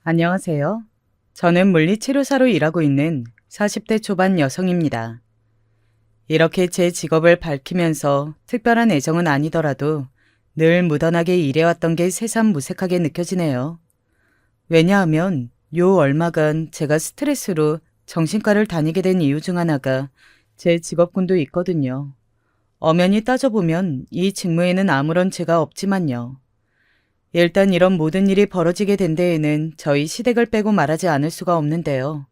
안녕하세요. 저는 물리치료사로 일하고 있는 40대 초반 여성입니다. 이렇게 제 직업을 밝히면서 특별한 애정은 아니더라도 늘 무던하게 일해왔던 게 새삼 무색하게 느껴지네요. 왜냐하면 요 얼마간 제가 스트레스로 정신과를 다니게 된 이유 중 하나가 제 직업군도 있거든요. 엄연히 따져보면 이 직무에는 아무런 죄가 없지만요. 일단 이런 모든 일이 벌어지게 된 데에는 저희 시댁을 빼고 말하지 않을 수가 없는데요.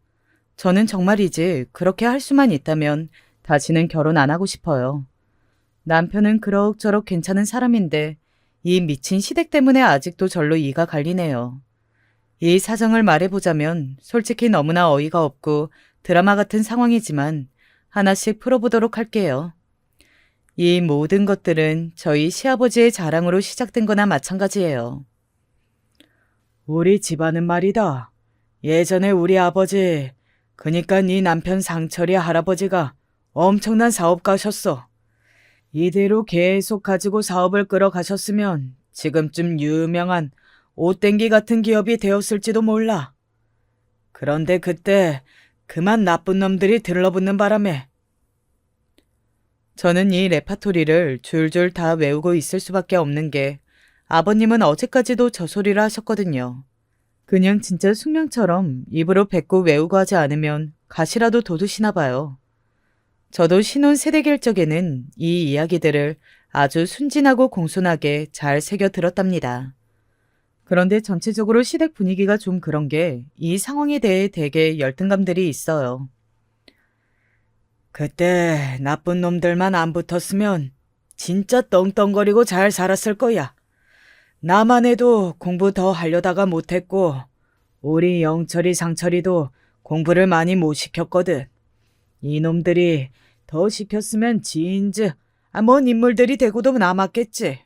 저는 정말이지 그렇게 할 수만 있다면 다시는 결혼 안 하고 싶어요. 남편은 그럭저럭 괜찮은 사람인데 이 미친 시댁 때문에 아직도 절로 이가 갈리네요. 이 사정을 말해보자면 솔직히 너무나 어이가 없고 드라마 같은 상황이지만 하나씩 풀어보도록 할게요. 이 모든 것들은 저희 시아버지의 자랑으로 시작된 거나 마찬가지예요. 우리 집안은 말이다. 예전에 우리 아버지, 그니까 네 남편 상철이 할아버지가 엄청난 사업가셨어. 이대로 계속 가지고 사업을 끌어가셨으면 지금쯤 유명한 옷땡기 같은 기업이 되었을지도 몰라. 그런데 그때 그만 나쁜 놈들이 들러붙는 바람에 저는 이 레파토리를 줄줄 다 외우고 있을 수밖에 없는 게 아버님은 어제까지도 저 소리를 하셨거든요. 그냥 진짜 숙명처럼 입으로 뱉고 외우고 하지 않으면 가시라도 돋으시나 봐요. 저도 신혼 세대길 적에는 이 이야기들을 아주 순진하고 공손하게 잘 새겨 들었답니다. 그런데 전체적으로 시댁 분위기가 좀 그런 게 이 상황에 대해 되게 열등감들이 있어요. 그때 나쁜 놈들만 안 붙었으면 진짜 떵떵거리고 잘 살았을 거야. 나만 해도 공부 더 하려다가 못했고 우리 영철이 상철이도 공부를 많이 못 시켰거든. 이놈들이 더 시켰으면 진즉 먼 인물들이 되고도 남았겠지.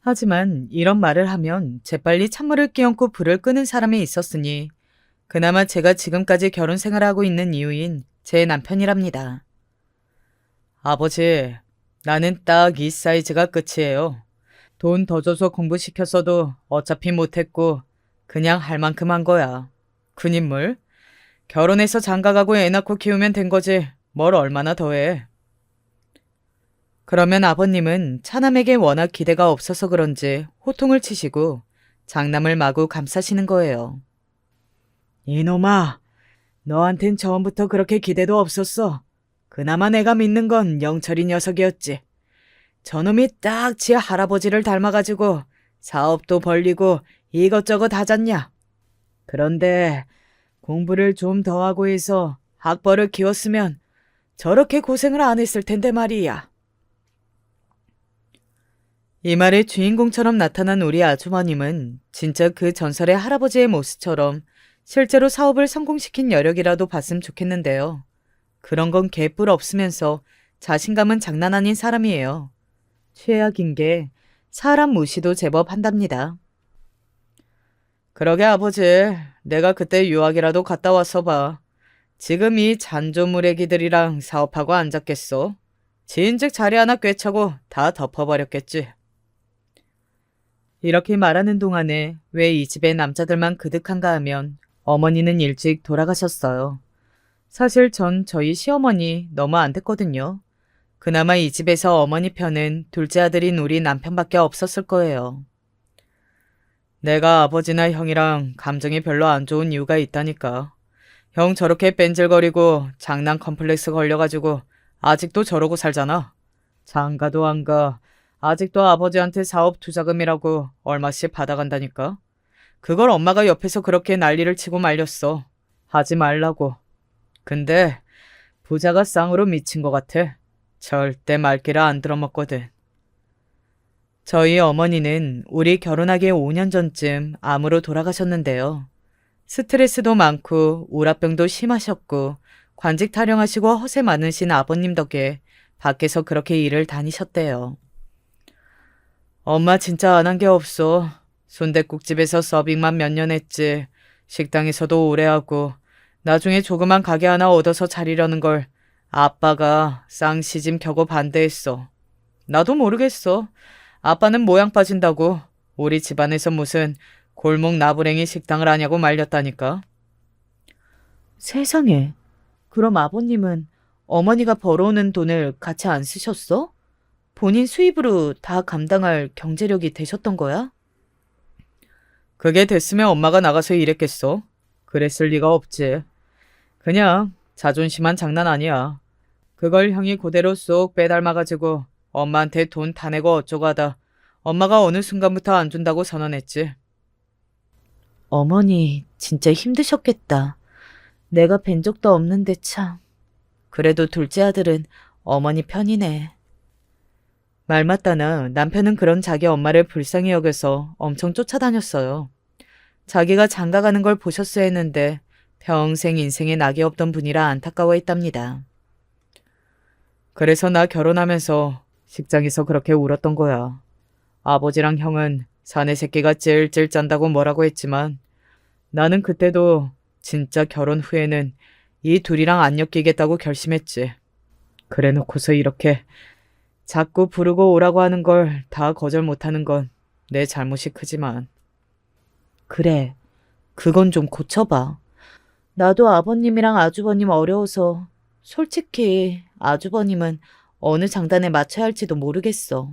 하지만 이런 말을 하면 재빨리 찬물을 끼얹고 불을 끄는 사람이 있었으니 그나마 제가 지금까지 결혼 생활을 하고 있는 이유인 제 남편이랍니다. 아버지, 나는 딱 이 사이즈가 끝이에요. 돈 더 줘서 공부시켰어도 어차피 못했고 그냥 할 만큼 한 거야. 큰 인물? 결혼해서 장가가고 애 낳고 키우면 된 거지. 뭘 얼마나 더해. 그러면 아버님은 차남에게 워낙 기대가 없어서 그런지 호통을 치시고 장남을 마구 감싸시는 거예요. 이놈아, 너한텐 처음부터 그렇게 기대도 없었어. 그나마 내가 믿는 건 영철이 녀석이었지. 저놈이 딱 지 할아버지를 닮아가지고 사업도 벌리고 이것저것 하잖냐. 그런데 공부를 좀 더 하고 해서 학벌을 키웠으면 저렇게 고생을 안 했을 텐데 말이야. 이 말의 주인공처럼 나타난 우리 아주머님은 진짜 그 전설의 할아버지의 모습처럼 실제로 사업을 성공시킨 여력이라도 봤으면 좋겠는데요. 그런 건 개뿔 없으면서 자신감은 장난 아닌 사람이에요. 최악인 게 사람 무시도 제법 한답니다. 그러게 아버지, 내가 그때 유학이라도 갔다 와서 봐. 지금 이 잔조무래기들이랑 사업하고 앉았겠어. 진즉 자리 하나 꿰차고 다 덮어버렸겠지. 이렇게 말하는 동안에 왜 이 집에 남자들만 그득한가 하면 어머니는 일찍 돌아가셨어요. 사실 전 저희 시어머니 너무 안 됐거든요. 그나마 이 집에서 어머니 편은 둘째 아들인 우리 남편밖에 없었을 거예요. 내가 아버지나 형이랑 감정이 별로 안 좋은 이유가 있다니까. 형 저렇게 뺀질거리고 장난 컴플렉스 걸려가지고 아직도 저러고 살잖아. 장가도 안 가. 아직도 아버지한테 사업 투자금이라고 얼마씩 받아간다니까. 그걸 엄마가 옆에서 그렇게 난리를 치고 말렸어. 하지 말라고. 근데 부자가 쌍으로 미친 것 같아. 절대 말귀를 안 들어먹거든. 저희 어머니는 우리 결혼하기 5년 전쯤 암으로 돌아가셨는데요. 스트레스도 많고 우라병도 심하셨고 관직 타령하시고 허세 많으신 아버님 덕에 밖에서 그렇게 일을 다니셨대요. 엄마 진짜 안 한 게 없어. 순댓국집에서 서빙만 몇 년 했지. 식당에서도 오래 하고 나중에 조그만 가게 하나 얻어서 차리려는 걸 아빠가 쌍시짐 켜고 반대했어. 나도 모르겠어. 아빠는 모양 빠진다고 우리 집안에서 무슨 골목 나부랭이 식당을 하냐고 말렸다니까. 세상에. 그럼 아버님은 어머니가 벌어오는 돈을 같이 안 쓰셨어? 본인 수입으로 다 감당할 경제력이 되셨던 거야? 그게 됐으면 엄마가 나가서 일했겠어. 그랬을 리가 없지. 그냥 자존심한 장난 아니야. 그걸 형이 그대로 쏙 빼닮아가지고 엄마한테 돈 다 내고 어쩌고 하다 엄마가 어느 순간부터 안 준다고 선언했지. 어머니 진짜 힘드셨겠다. 내가 뵌 적도 없는데 참. 그래도 둘째 아들은 어머니 편이네. 말 맞다나 남편은 그런 자기 엄마를 불쌍히 여겨서 엄청 쫓아다녔어요. 자기가 장가가는 걸 보셨어야 했는데 평생 인생에 낙이 없던 분이라 안타까워했답니다. 그래서 나 결혼하면서 식장에서 그렇게 울었던 거야. 아버지랑 형은 사내 새끼가 찔찔 짠다고 뭐라고 했지만 나는 그때도 진짜 결혼 후에는 이 둘이랑 안 엮이겠다고 결심했지. 그래 놓고서 이렇게 자꾸 부르고 오라고 하는 걸 다 거절 못하는 건 내 잘못이 크지만. 그래, 그건 좀 고쳐봐. 나도 아버님이랑 아주버님 어려워서 솔직히 아주버님은 어느 장단에 맞춰야 할지도 모르겠어.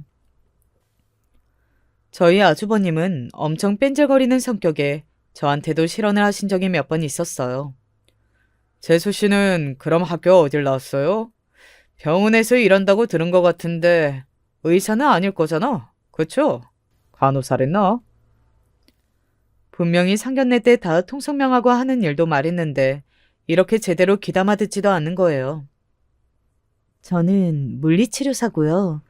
저희 아주버님은 엄청 뺀질거리는 성격에 저한테도 실언을 하신 적이 몇 번 있었어요. 재수 씨는 그럼 학교 어딜 나왔어요? 병원에서 일한다고 들은 것 같은데 의사는 아닐 거잖아. 그쵸? 간호사랬나? 분명히 상견례 때 다 통성명하고 하는 일도 말했는데 이렇게 제대로 귀담아 듣지도 않는 거예요. 저는 물리치료사고요.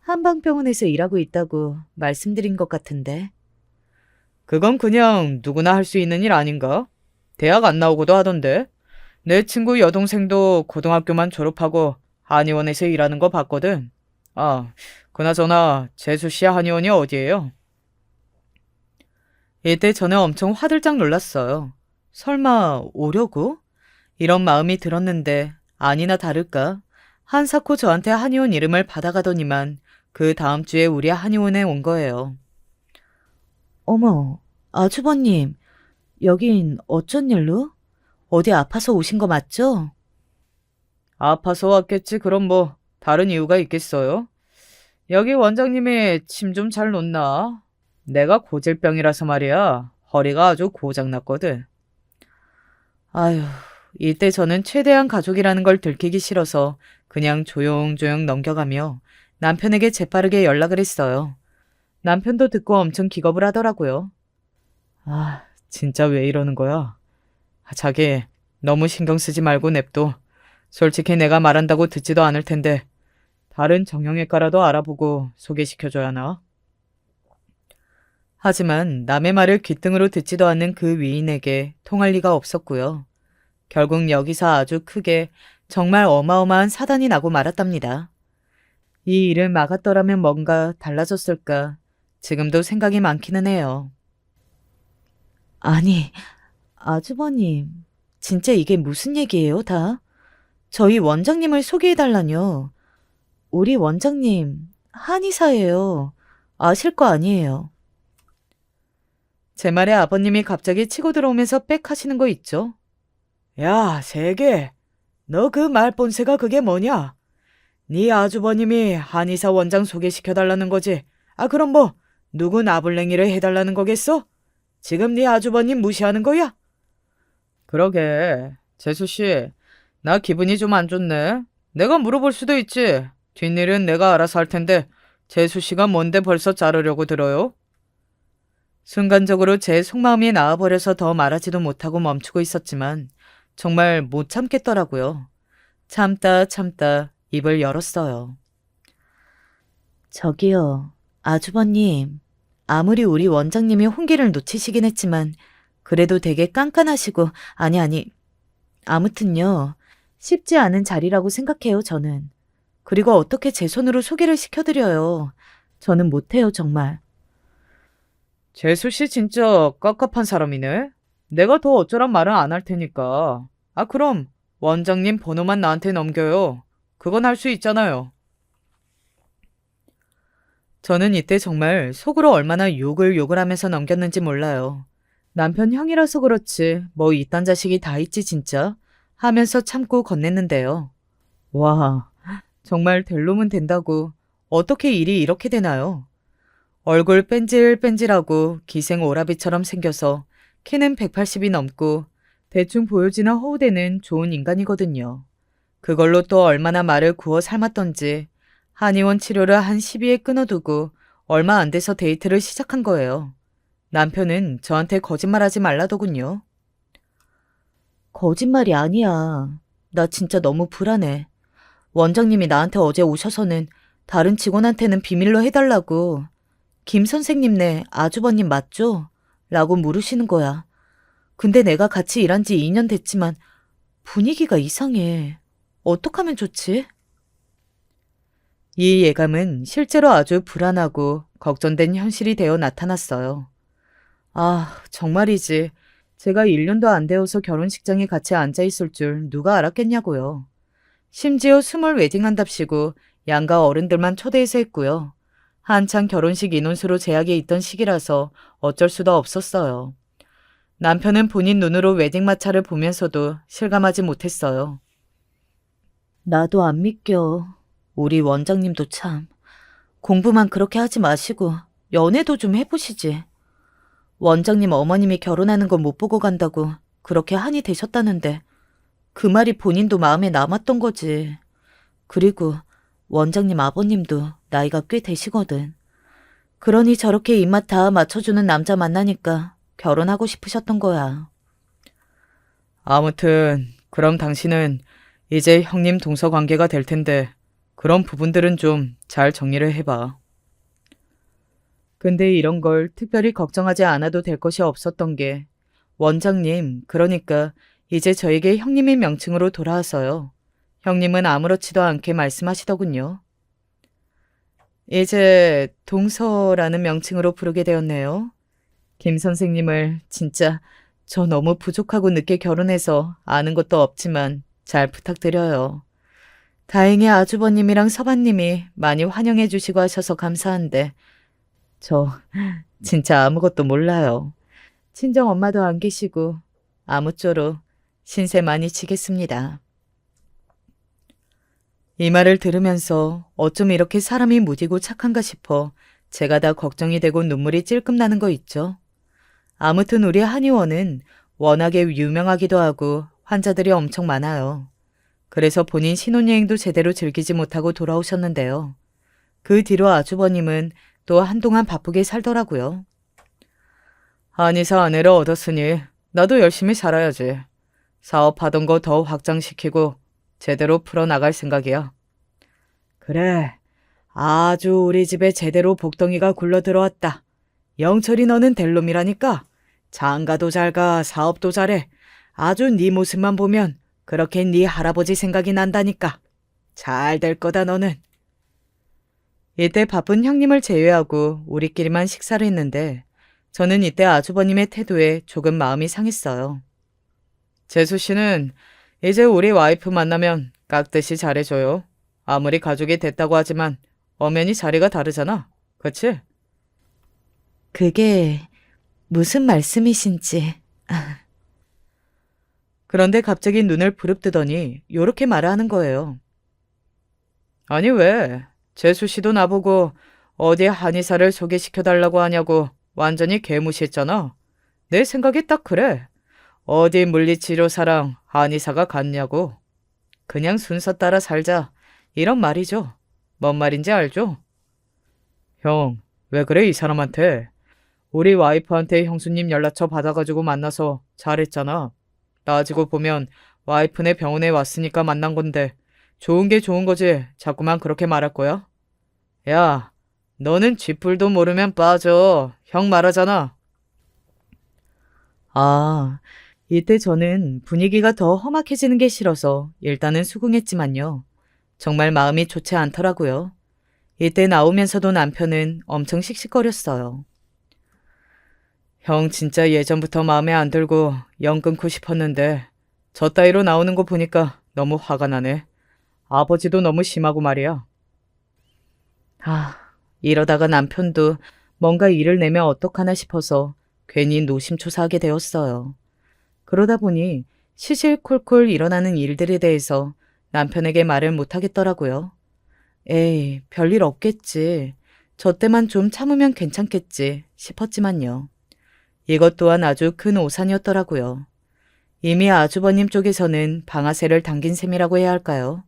한방병원에서 일하고 있다고 말씀드린 것 같은데. 그건 그냥 누구나 할 수 있는 일 아닌가? 대학 안 나오고도 하던데. 내 친구 여동생도 고등학교만 졸업하고 한의원에서 일하는 거 봤거든. 아, 그나저나 재수 씨 한의원이 어디예요? 이때 저는 엄청 화들짝 놀랐어요. 설마 오려고? 이런 마음이 들었는데 아니나 다를까 한사코 저한테 한의원 이름을 받아가더니만 그 다음 주에 우리 한의원에 온 거예요. 어머, 아주버님, 여긴 어쩐 일로? 어디 아파서 오신 거 맞죠? 아파서 왔겠지. 그럼 뭐 다른 이유가 있겠어요? 여기 원장님이 침 좀 잘 놓나? 내가 고질병이라서 말이야. 허리가 아주 고장났거든. 아휴, 이때 저는 최대한 가족이라는 걸 들키기 싫어서 그냥 조용조용 넘겨가며 남편에게 재빠르게 연락을 했어요. 남편도 듣고 엄청 기겁을 하더라고요. 아, 진짜 왜 이러는 거야? 자기, 너무 신경 쓰지 말고 냅둬. 솔직히 내가 말한다고 듣지도 않을 텐데 다른 정형외과라도 알아보고 소개시켜줘야 하나? 하지만 남의 말을 귓등으로 듣지도 않는 그 위인에게 통할 리가 없었고요. 결국 여기서 아주 크게 정말 어마어마한 사단이 나고 말았답니다. 이 일을 막았더라면 뭔가 달라졌을까 지금도 생각이 많기는 해요. 아니, 아주버님, 진짜 이게 무슨 얘기예요, 다? 저희 원장님을 소개해달라뇨. 우리 원장님, 한의사예요. 아실 거 아니에요. 제 말에 아버님이 갑자기 치고 들어오면서 빽 하시는 거 있죠? 야, 세계. 너 그 말본새가 그게 뭐냐? 네 아주버님이 한의사 원장 소개시켜달라는 거지. 아, 그럼 뭐 누구 나불랭이를 해달라는 거겠어? 지금 네 아주버님 무시하는 거야? 그러게. 재수씨, 나 기분이 좀 안 좋네. 내가 물어볼 수도 있지. 뒷일은 내가 알아서 할 텐데 재수씨가 뭔데 벌써 자르려고 들어요? 순간적으로 제 속마음이 나와버려서 더 말하지도 못하고 멈추고 있었지만 정말 못 참겠더라고요. 참다 입을 열었어요. 저기요, 아주버님. 아무리 우리 원장님이 혼기를 놓치시긴 했지만 그래도 되게 깐깐하시고 아니 아무튼요. 쉽지 않은 자리라고 생각해요, 저는. 그리고 어떻게 제 손으로 소개를 시켜드려요. 저는 못해요, 정말. 재수씨 진짜 깝깝한 사람이네. 내가 더 어쩌란 말은 안 할 테니까. 아, 그럼 원장님 번호만 나한테 넘겨요. 그건 할 수 있잖아요. 저는 이때 정말 속으로 얼마나 욕을 하면서 넘겼는지 몰라요. 남편 형이라서 그렇지 뭐 이딴 자식이 다 있지 진짜 하면서 참고 건넸는데요. 와, 정말 될 놈은 된다고 어떻게 일이 이렇게 되나요? 얼굴 뺀질뺀질하고 기생 오라비처럼 생겨서 키는 180이 넘고 대충 보여지는 허우대는 좋은 인간이거든요. 그걸로 또 얼마나 말을 구워 삶았던지 한의원 치료를 한 12회 끊어두고 얼마 안 돼서 데이트를 시작한 거예요. 남편은 저한테 거짓말하지 말라더군요. 거짓말이 아니야. 나 진짜 너무 불안해. 원장님이 나한테 어제 오셔서는 다른 직원한테는 비밀로 해달라고 김 선생님네 아주버님 맞죠? 라고 물으시는 거야. 근데 내가 같이 일한 지 2년 됐지만 분위기가 이상해. 어떡하면 좋지? 이 예감은 실제로 아주 불안하고 걱정된 현실이 되어 나타났어요. 아, 정말이지. 제가 1년도 안 되어서 결혼식장에 같이 앉아있을 줄 누가 알았겠냐고요. 심지어 스몰 웨딩한답시고 양가 어른들만 초대해서 했고요. 한창 결혼식 인원수로 제약이 있던 시기라서 어쩔 수도 없었어요. 남편은 본인 눈으로 웨딩 마차를 보면서도 실감하지 못했어요. 나도 안 믿겨. 우리 원장님도 참. 공부만 그렇게 하지 마시고 연애도 좀 해보시지. 원장님 어머님이 결혼하는 거 못 보고 간다고 그렇게 한이 되셨다는데 그 말이 본인도 마음에 남았던 거지. 그리고 원장님 아버님도 나이가 꽤 되시거든. 그러니 저렇게 입맛 다 맞춰주는 남자 만나니까 결혼하고 싶으셨던 거야. 아무튼 그럼 당신은 이제 형님 동서 관계가 될 텐데 그런 부분들은 좀 잘 정리를 해봐. 근데 이런 걸 특별히 걱정하지 않아도 될 것이 없었던 게 원장님, 그러니까 이제 저에게 형님의 명칭으로 돌아와서요. 형님은 아무렇지도 않게 말씀하시더군요. 이제 동서라는 명칭으로 부르게 되었네요. 김 선생님을 진짜 저 너무 부족하고 늦게 결혼해서 아는 것도 없지만 잘 부탁드려요. 다행히 아주버님이랑 서방님이 많이 환영해 주시고 하셔서 감사한데 저 진짜 아무것도 몰라요. 친정 엄마도 안 계시고 아무쪼록 신세 많이 지겠습니다. 이 말을 들으면서 어쩜 이렇게 사람이 무디고 착한가 싶어 제가 다 걱정이 되고 눈물이 찔끔 나는 거 있죠. 아무튼 우리 한의원은 워낙에 유명하기도 하고 환자들이 엄청 많아요. 그래서 본인 신혼여행도 제대로 즐기지 못하고 돌아오셨는데요. 그 뒤로 아주버님은 또 한동안 바쁘게 살더라고요. 한의사 아내를 얻었으니 나도 열심히 살아야지. 사업하던 거 더 확장시키고 제대로 풀어나갈 생각이야. 그래, 아주 우리 집에 제대로 복덩이가 굴러 들어왔다. 영철이 너는 될 놈이라니까. 장가도 잘 가, 사업도 잘해. 아주 네 모습만 보면 그렇게 네 할아버지 생각이 난다니까. 잘 될 거다 너는. 이때 바쁜 형님을 제외하고 우리끼리만 식사를 했는데 저는 이때 아주버님의 태도에 조금 마음이 상했어요. 재수 씨는 이제 우리 와이프 만나면 깍듯이 잘해줘요. 아무리 가족이 됐다고 하지만 엄연히 자리가 다르잖아. 그치? 그게 무슨 말씀이신지. 그런데 갑자기 눈을 부릅뜨더니 요렇게 말하는 거예요. 아니 왜? 재수 씨도 나보고 어디 한의사를 소개시켜달라고 하냐고 완전히 개무시했잖아. 내 생각이 딱 그래. 어디 물리치료사랑 한의사가 같냐고. 그냥 순서 따라 살자. 이런 말이죠. 뭔 말인지 알죠? 형, 왜 그래 이 사람한테? 우리 와이프한테 형수님 연락처 받아가지고 만나서 잘했잖아. 따지고 보면 와이프네 병원에 왔으니까 만난 건데 좋은 게 좋은 거지. 자꾸만 그렇게 말할 거야? 야, 너는 쥐뿔도 모르면 빠져. 형 말하잖아. 아, 이때 저는 분위기가 더 험악해지는 게 싫어서 일단은 수긍했지만요. 정말 마음이 좋지 않더라고요. 이때 나오면서도 남편은 엄청 씩씩거렸어요. 형 진짜 예전부터 마음에 안 들고 영 끊고 싶었는데 저 따위로 나오는 거 보니까 너무 화가 나네. 아버지도 너무 심하고 말이야. 아, 이러다가 남편도 뭔가 일을 내면 어떡하나 싶어서 괜히 노심초사하게 되었어요. 그러다 보니 시실콜콜 일어나는 일들에 대해서 남편에게 말을 못하겠더라고요. 에이, 별일 없겠지. 저 때만 좀 참으면 괜찮겠지 싶었지만요. 이것 또한 아주 큰 오산이었더라고요. 이미 아주버님 쪽에서는 방아쇠를 당긴 셈이라고 해야 할까요?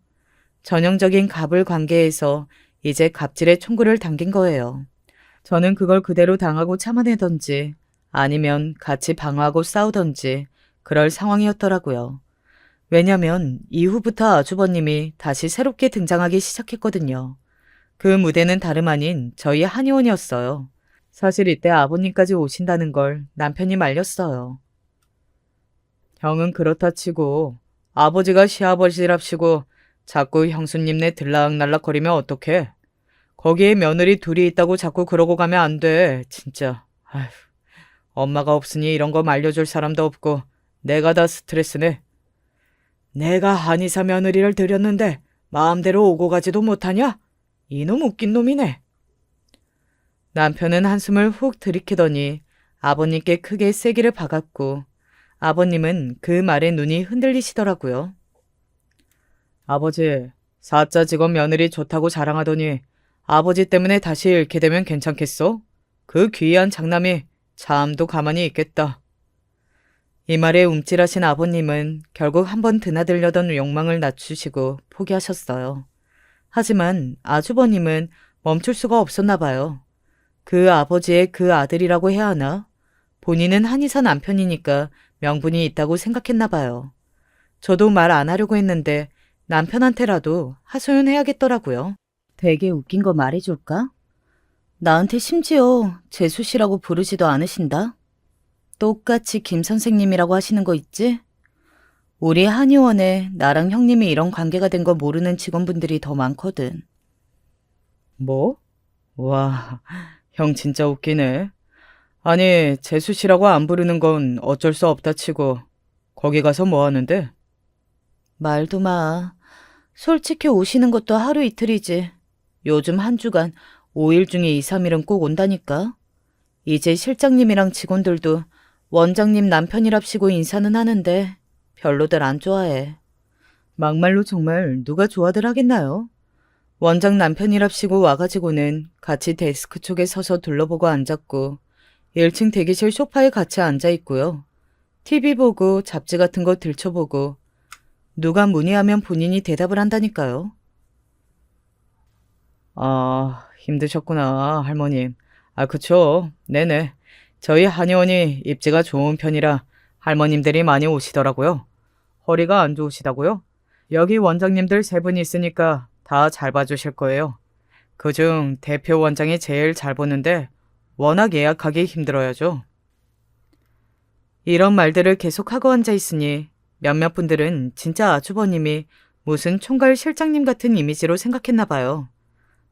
전형적인 갑을 관계에서 이제 갑질의 총구를 당긴 거예요. 저는 그걸 그대로 당하고 참아내던지 아니면 같이 방어하고 싸우던지 그럴 상황이었더라고요. 왜냐면 이후부터 아주버님이 다시 새롭게 등장하기 시작했거든요. 그 무대는 다름 아닌 저희 한의원이었어요. 사실 이때 아버님까지 오신다는 걸 남편이 말렸어요. 형은 그렇다 치고 아버지가 시아버지랍시고 자꾸 형수님네 들락날락거리면 어떡해? 거기에 며느리 둘이 있다고 자꾸 그러고 가면 안 돼. 진짜. 아휴, 엄마가 없으니 이런 거 말려줄 사람도 없고 내가 다 스트레스네. 내가 한의사 며느리를 들였는데 마음대로 오고 가지도 못하냐? 이놈 웃긴 놈이네. 남편은 한숨을 훅 들이키더니 아버님께 크게 세기를 박았고 아버님은 그 말에 눈이 흔들리시더라고요. 아버지, 사자 직원 며느리 좋다고 자랑하더니 아버지 때문에 다시 잃게 되면 괜찮겠어? 그 귀한 장남이 참도 가만히 있겠다. 이 말에 움찔하신 아버님은 결국 한번 드나들려던 욕망을 낮추시고 포기하셨어요. 하지만 아주버님은 멈출 수가 없었나 봐요. 그 아버지의 그 아들이라고 해야 하나? 본인은 한의사 남편이니까 명분이 있다고 생각했나 봐요. 저도 말 안 하려고 했는데 남편한테라도 하소연해야겠더라고요. 되게 웃긴 거 말해줄까? 나한테 심지어 재수 씨라고 부르지도 않으신다? 똑같이 김 선생님이라고 하시는 거 있지? 우리 한의원에 나랑 형님이 이런 관계가 된 거 모르는 직원분들이 더 많거든. 뭐? 와, 형 진짜 웃기네. 아니, 재수 씨라고 안 부르는 건 어쩔 수 없다 치고 거기 가서 뭐 하는데? 말도 마. 솔직히 오시는 것도 하루 이틀이지. 요즘 한 주간 5일 중에 2, 3일은 꼭 온다니까. 이제 실장님이랑 직원들도 원장님 남편이랍시고 인사는 하는데 별로들 안 좋아해. 막말로 정말 누가 좋아들 하겠나요? 원장 남편이랍시고 와가지고는 같이 데스크 쪽에 서서 둘러보고 앉았고 1층 대기실 소파에 같이 앉아있고요. TV 보고 잡지 같은 거 들춰보고 누가 문의하면 본인이 대답을 한다니까요. 아, 힘드셨구나, 할머님. 아, 그쵸. 네네. 저희 한의원이 입지가 좋은 편이라 할머님들이 많이 오시더라고요. 허리가 안 좋으시다고요? 여기 원장님들 3분이 있으니까 다 잘 봐주실 거예요. 그중 대표 원장이 제일 잘 보는데 워낙 예약하기 힘들어야죠. 이런 말들을 계속하고 앉아있으니 몇몇 분들은 진짜 아주버님이 무슨 총괄 실장님 같은 이미지로 생각했나 봐요.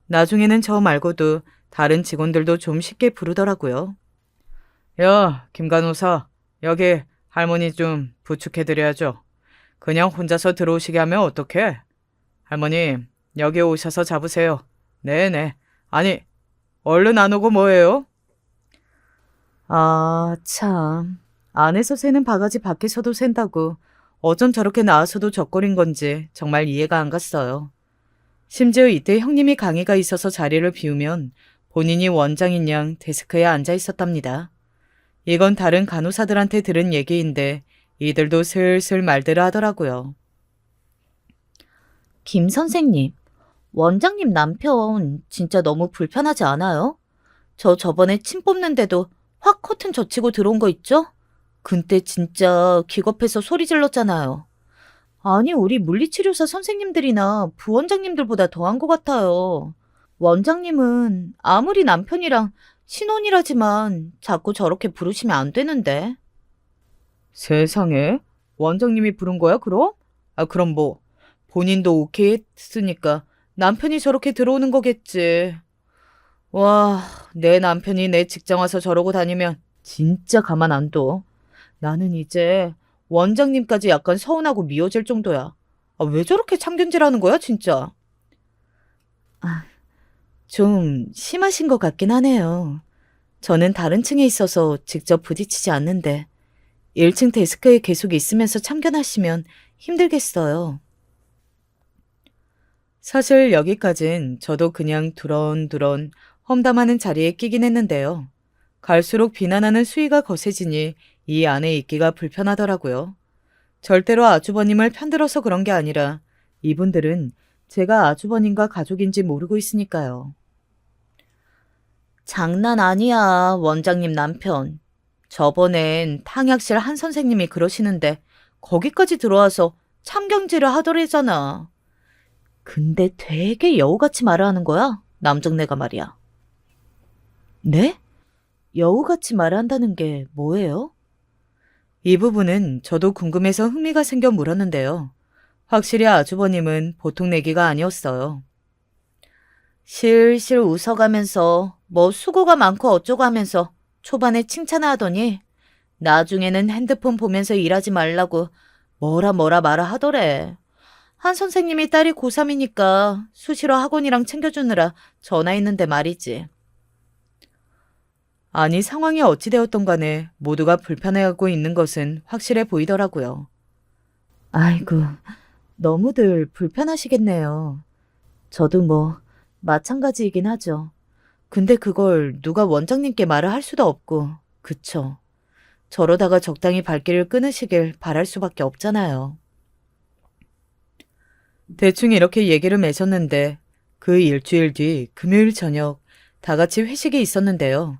나중에는 저 말고도 다른 직원들도 좀 쉽게 부르더라고요. 야, 김간호사, 여기 할머니 좀 부축해드려야죠. 그냥 혼자서 들어오시게 하면 어떡해? 할머님, 여기 오셔서 잡으세요. 네네. 아니, 얼른 안 오고 뭐해요? 아, 참. 안에서 새는 바가지 밖에서도 샌다고 어쩜 저렇게 나와서도 젖거린 건지 정말 이해가 안 갔어요. 심지어 이때 형님이 강의가 있어서 자리를 비우면 본인이 원장인 양 데스크에 앉아 있었답니다. 이건 다른 간호사들한테 들은 얘기인데 이들도 슬슬 말들을 하더라고요. 김 선생님, 원장님 남편 진짜 너무 불편하지 않아요? 저 저번에 침 뽑는데도 확 커튼 젖히고 들어온 거 있죠? 그때 진짜 기겁해서 소리 질렀잖아요. 아니, 우리 물리치료사 선생님들이나 부원장님들보다 더한 것 같아요. 원장님은 아무리 남편이랑 신혼이라지만 자꾸 저렇게 부르시면 안 되는데. 세상에? 원장님이 부른 거야, 그럼? 아, 그럼 뭐, 본인도 오케이 했으니까 남편이 저렇게 들어오는 거겠지. 와, 내 남편이 내 직장 와서 저러고 다니면 진짜 가만 안 둬. 나는 이제 원장님까지 약간 서운하고 미워질 정도야. 아, 왜 저렇게 참견질하는 거야, 진짜? 아, 좀 심하신 것 같긴 하네요. 저는 다른 층에 있어서 직접 부딪히지 않는데 1층 데스크에 계속 있으면서 참견하시면 힘들겠어요. 사실 여기까진 저도 그냥 두런두런 험담하는 자리에 끼긴 했는데요. 갈수록 비난하는 수위가 거세지니 이 안에 있기가 불편하더라고요. 절대로 아주버님을 편들어서 그런 게 아니라 이분들은 제가 아주버님과 가족인지 모르고 있으니까요. 장난 아니야, 원장님 남편. 저번엔 탕약실 한 선생님이 그러시는데 거기까지 들어와서 참경질을 하더래잖아. 근데 되게 여우같이 말을 하는 거야, 남정네가 말이야. 네? 여우같이 말한다는 게 뭐예요? 이 부분은 저도 궁금해서 흥미가 생겨 물었는데요. 확실히 아주버님은 보통 내기가 아니었어요. 실실 웃어가면서 뭐 수고가 많고 어쩌고 하면서 초반에 칭찬을 하더니 나중에는 핸드폰 보면서 일하지 말라고 뭐라 뭐라 말을 하더래. 한 선생님이 딸이 고3이니까 수시로 학원이랑 챙겨주느라 전화했는데 말이지. 아니 상황이 어찌 되었던 간에 모두가 불편해하고 있는 것은 확실해 보이더라고요. 아이고, 너무들 불편하시겠네요. 저도 뭐 마찬가지이긴 하죠. 근데 그걸 누가 원장님께 말을 할 수도 없고, 그쵸. 저러다가 적당히 발길을 끊으시길 바랄 수밖에 없잖아요. 대충 이렇게 얘기를 맺었는데 그 일주일 뒤 금요일 저녁 다 같이 회식이 있었는데요.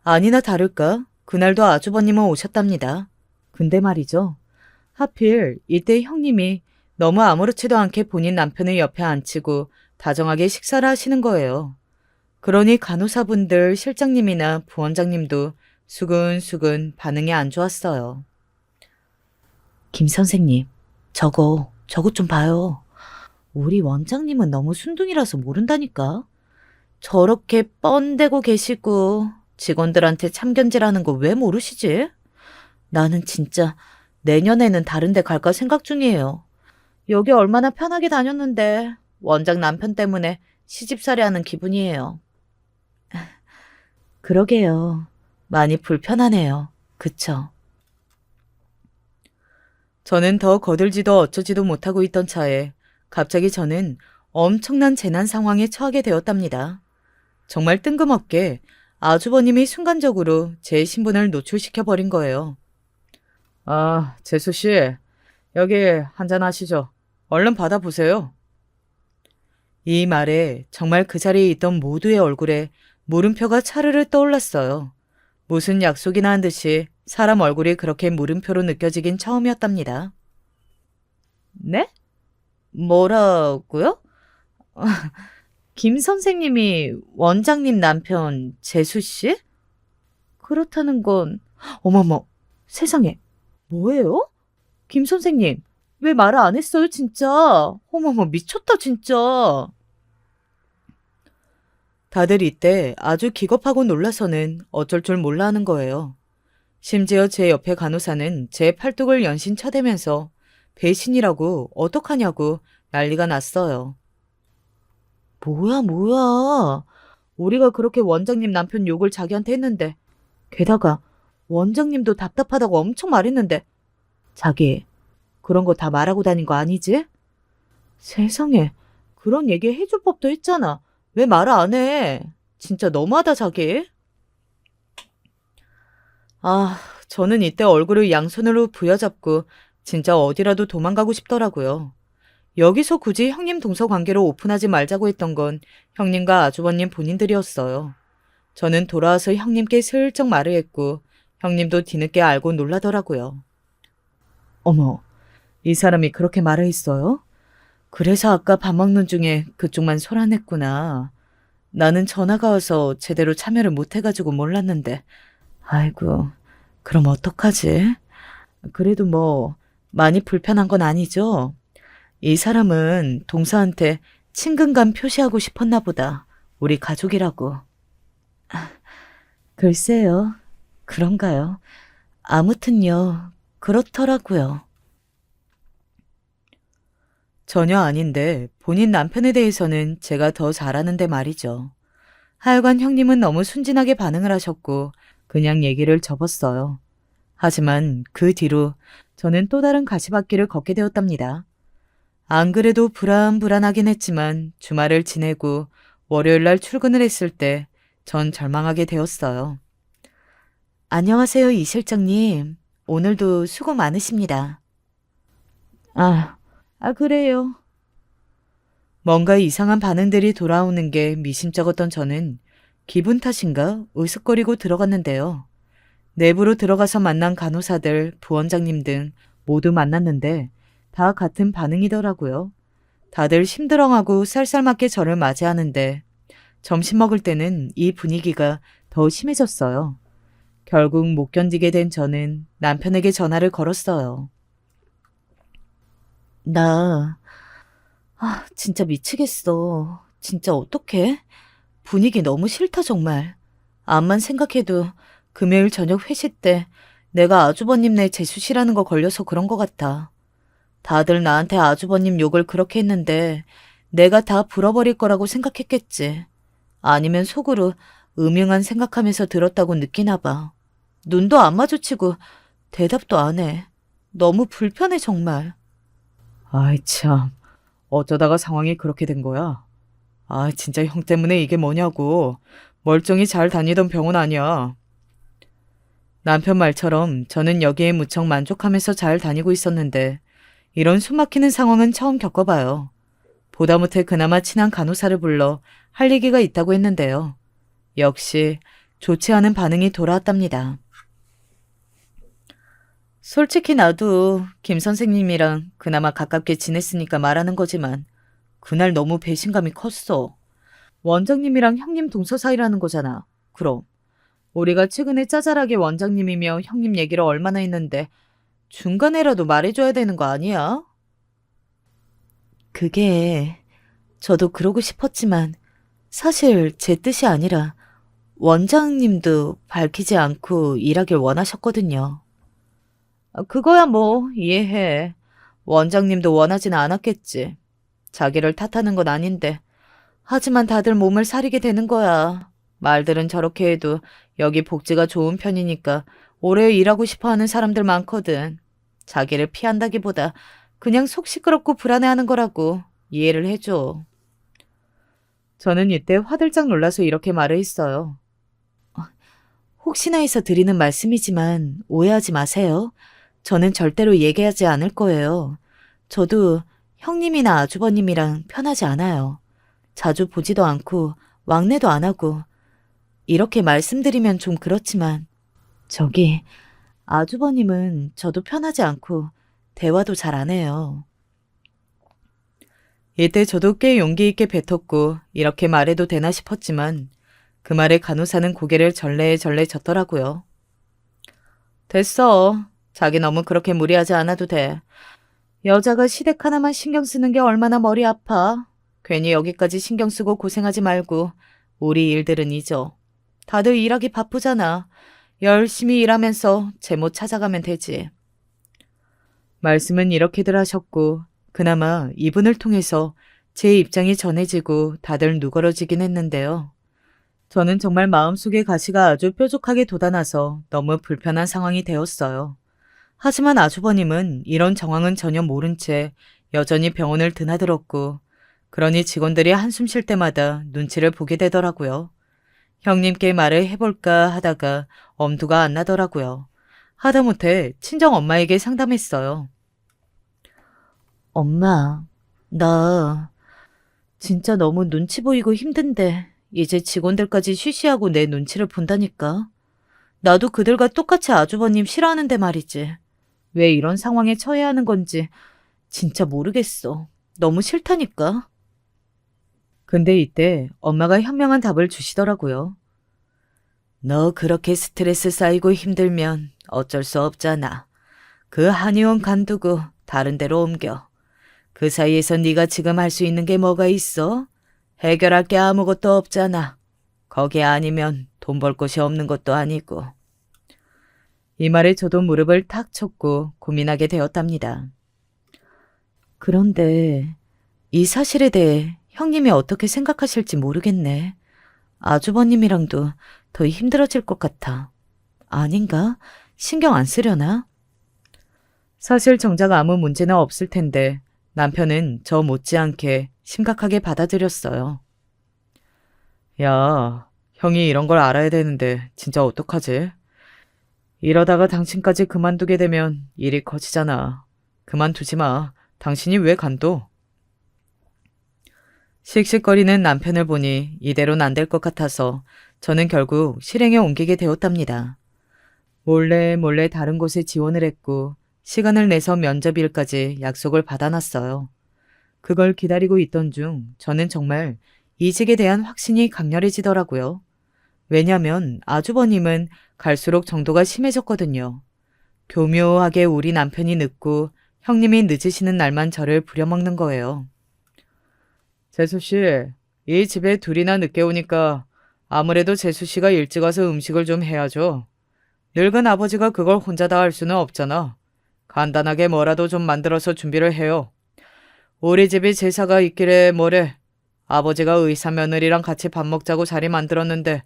아니나 다를까 그날도 아주버님은 오셨답니다. 근데 말이죠. 하필 이때 형님이 너무 아무렇지도 않게 본인 남편을 옆에 앉히고 다정하게 식사를 하시는 거예요. 그러니 간호사분들 실장님이나 부원장님도 수근수근 반응이 안 좋았어요. 김 선생님, 저거 좀 봐요. 우리 원장님은 너무 순둥이라서 모른다니까. 저렇게 뻔대고 계시고 직원들한테 참견질하는 거 왜 모르시지? 나는 진짜 내년에는 다른 데 갈까 생각 중이에요. 여기 얼마나 편하게 다녔는데 원장 남편 때문에 시집살이하는 기분이에요. 그러게요. 많이 불편하네요. 그쵸? 저는 더 거들지도 어쩌지도 못하고 있던 차에 갑자기 저는 엄청난 재난 상황에 처하게 되었답니다. 정말 뜬금없게 아주버님이 순간적으로 제 신분을 노출시켜 버린 거예요. 아, 재수 씨, 여기 한잔 하시죠. 얼른 받아보세요. 이 말에 정말 그 자리에 있던 모두의 얼굴에 물음표가 차르르 떠올랐어요. 무슨 약속이나 한 듯이 사람 얼굴이 그렇게 물음표로 느껴지긴 처음이었답니다. 네? 뭐라고요? 김 선생님이 원장님 남편 재수 씨? 그렇다는 건 어머머, 세상에. 뭐예요? 김 선생님, 왜 말을 안 했어요, 진짜? 어머머, 미쳤다, 진짜. 다들 이때 아주 기겁하고 놀라서는 어쩔 줄 몰라 하는 거예요. 심지어 제 옆에 간호사는 제 팔뚝을 연신 쳐대면서 배신이라고 어떡하냐고 난리가 났어요. 뭐야. 우리가 그렇게 원장님 남편 욕을 자기한테 했는데 게다가 원장님도 답답하다고 엄청 말했는데 자기 그런 거 다 말하고 다닌 거 아니지? 세상에 그런 얘기 해줄 법도 했잖아. 왜 말을 안 해? 진짜 너무하다 자기. 아, 저는 이때 얼굴을 양손으로 부여잡고 진짜 어디라도 도망가고 싶더라고요. 여기서 굳이 형님 동서 관계로 오픈하지 말자고 했던 건 형님과 아주버님 본인들이었어요. 저는 돌아와서 형님께 슬쩍 말을 했고 형님도 뒤늦게 알고 놀라더라고요. 어머, 이 사람이 그렇게 말을 했어요? 그래서 아까 밥 먹는 중에 그쪽만 소란했구나. 나는 전화가 와서 제대로 참여를 못 해가지고 몰랐는데. 아이고, 그럼 어떡하지? 그래도 뭐 많이 불편한 건 아니죠? 이 사람은 동서한테 친근감 표시하고 싶었나 보다. 우리 가족이라고. 글쎄요. 그런가요? 아무튼요. 그렇더라고요. 전혀 아닌데 본인 남편에 대해서는 제가 더 잘 아는데 말이죠. 하여간 형님은 너무 순진하게 반응을 하셨고 그냥 얘기를 접었어요. 하지만 그 뒤로 저는 또 다른 가시밭길을 걷게 되었답니다. 안 그래도 불안불안하긴 했지만 주말을 지내고 월요일 날 출근을 했을 때 전 절망하게 되었어요. 안녕하세요, 이 실장님. 오늘도 수고 많으십니다. 그래요. 뭔가 이상한 반응들이 돌아오는 게 미심쩍었던 저는 기분 탓인가 으슥거리고 들어갔는데요. 내부로 들어가서 만난 간호사들, 부원장님 등 모두 만났는데 다 같은 반응이더라고요. 다들 심드렁하고 쌀쌀맞게 저를 맞이하는데 점심 먹을 때는 이 분위기가 더 심해졌어요. 결국 못 견디게 된 저는 남편에게 전화를 걸었어요. 나, 진짜 미치겠어. 진짜 어떡해? 분위기 너무 싫다, 정말. 암만 생각해도 금요일 저녁 회식 때 내가 아주버님네 재수시라는 거 걸려서 그런 것 같아. 다들 나한테 아주버님 욕을 그렇게 했는데 내가 다 불어버릴 거라고 생각했겠지. 아니면 속으로 음흉한 생각하면서 들었다고 느끼나 봐. 눈도 안 마주치고 대답도 안 해. 너무 불편해, 정말. 아이, 참. 어쩌다가 상황이 그렇게 된 거야? 진짜 형 때문에 이게 뭐냐고. 멀쩡히 잘 다니던 병원 아니야. 남편 말처럼 저는 여기에 무척 만족하면서 잘 다니고 있었는데 이런 숨막히는 상황은 처음 겪어봐요. 보다 못해 그나마 친한 간호사를 불러 할 얘기가 있다고 했는데요. 역시 좋지 않은 반응이 돌아왔답니다. 솔직히 나도 김 선생님이랑 그나마 가깝게 지냈으니까 말하는 거지만 그날 너무 배신감이 컸어. 원장님이랑 형님 동서 사이라는 거잖아. 그럼 우리가 최근에 짜잘하게 원장님이며 형님 얘기를 얼마나 했는데 중간에라도 말해줘야 되는 거 아니야? 그게 저도 그러고 싶었지만 사실 제 뜻이 아니라 원장님도 밝히지 않고 일하길 원하셨거든요. 그거야 뭐 이해해. 원장님도 원하진 않았겠지. 자기를 탓하는 건 아닌데. 하지만 다들 몸을 사리게 되는 거야. 말들은 저렇게 해도 여기 복지가 좋은 편이니까 오래 일하고 싶어 하는 사람들 많거든. 자기를 피한다기보다 그냥 속 시끄럽고 불안해하는 거라고 이해를 해줘. 저는 이때 화들짝 놀라서 이렇게 말을 했어요. 혹시나 해서 드리는 말씀이지만 오해하지 마세요. 저는 절대로 얘기하지 않을 거예요. 저도 형님이나 아주버님이랑 편하지 않아요. 자주 보지도 않고 왕래도 안 하고 이렇게 말씀드리면 좀 그렇지만 저기 아주버님은 저도 편하지 않고 대화도 잘 안 해요. 이때 저도 꽤 용기 있게 뱉었고 이렇게 말해도 되나 싶었지만 그 말에 간호사는 고개를 절레절레 젓더라고요. 됐어. 자기 너무 그렇게 무리하지 않아도 돼. 여자가 시댁 하나만 신경 쓰는 게 얼마나 머리 아파. 괜히 여기까지 신경 쓰고 고생하지 말고 우리 일들은 잊어. 다들 일하기 바쁘잖아. 열심히 일하면서 제모 찾아가면 되지. 말씀은 이렇게들 하셨고 그나마 이분을 통해서 제 입장이 전해지고 다들 누그러지긴 했는데요. 저는 정말 마음속에 가시가 아주 뾰족하게 돋아나서 너무 불편한 상황이 되었어요. 하지만 아주버님은 이런 정황은 전혀 모른 채 여전히 병원을 드나들었고 그러니 직원들이 한숨 쉴 때마다 눈치를 보게 되더라고요. 형님께 말을 해볼까 하다가 엄두가 안 나더라고요. 하다못해 친정 엄마에게 상담했어요. 엄마, 나 진짜 너무 눈치 보이고 힘든데 이제 직원들까지 쉬쉬하고 내 눈치를 본다니까. 나도 그들과 똑같이 아주버님 싫어하는데 말이지. 왜 이런 상황에 처해야 하는 건지 진짜 모르겠어. 너무 싫다니까. 근데 이때 엄마가 현명한 답을 주시더라고요. 너 그렇게 스트레스 쌓이고 힘들면 어쩔 수 없잖아. 그 한의원 간두고 다른 데로 옮겨. 그 사이에서 네가 지금 할 수 있는 게 뭐가 있어? 해결할 게 아무것도 없잖아. 거기 아니면 돈 벌 곳이 없는 것도 아니고. 이 말에 저도 무릎을 탁 쳤고 고민하게 되었답니다. 그런데 이 사실에 대해 형님이 어떻게 생각하실지 모르겠네. 아주버님이랑도 더 힘들어질 것 같아. 아닌가? 신경 안 쓰려나? 사실 정작 아무 문제는 없을 텐데 남편은 저 못지않게 심각하게 받아들였어요. 야, 형이 이런 걸 알아야 되는데 진짜 어떡하지? 이러다가 당신까지 그만두게 되면 일이 커지잖아. 그만두지 마. 당신이 왜 간도? 씩씩거리는 남편을 보니 이대로는 안 될 것 같아서 저는 결국 실행에 옮기게 되었답니다. 몰래 몰래 다른 곳에 지원을 했고 시간을 내서 면접일까지 약속을 받아놨어요. 그걸 기다리고 있던 중 저는 정말 이직에 대한 확신이 강렬해지더라고요. 왜냐면 아주버님은 갈수록 정도가 심해졌거든요. 교묘하게 우리 남편이 늦고 형님이 늦으시는 날만 저를 부려먹는 거예요. 재수 씨, 이 집에 둘이나 늦게 오니까 아무래도 재수 씨가 일찍 와서 음식을 좀 해야죠. 늙은 아버지가 그걸 혼자 다 할 수는 없잖아. 간단하게 뭐라도 좀 만들어서 준비를 해요. 우리 집이 제사가 있길래 뭐래. 아버지가 의사 며느리랑 같이 밥 먹자고 자리 만들었는데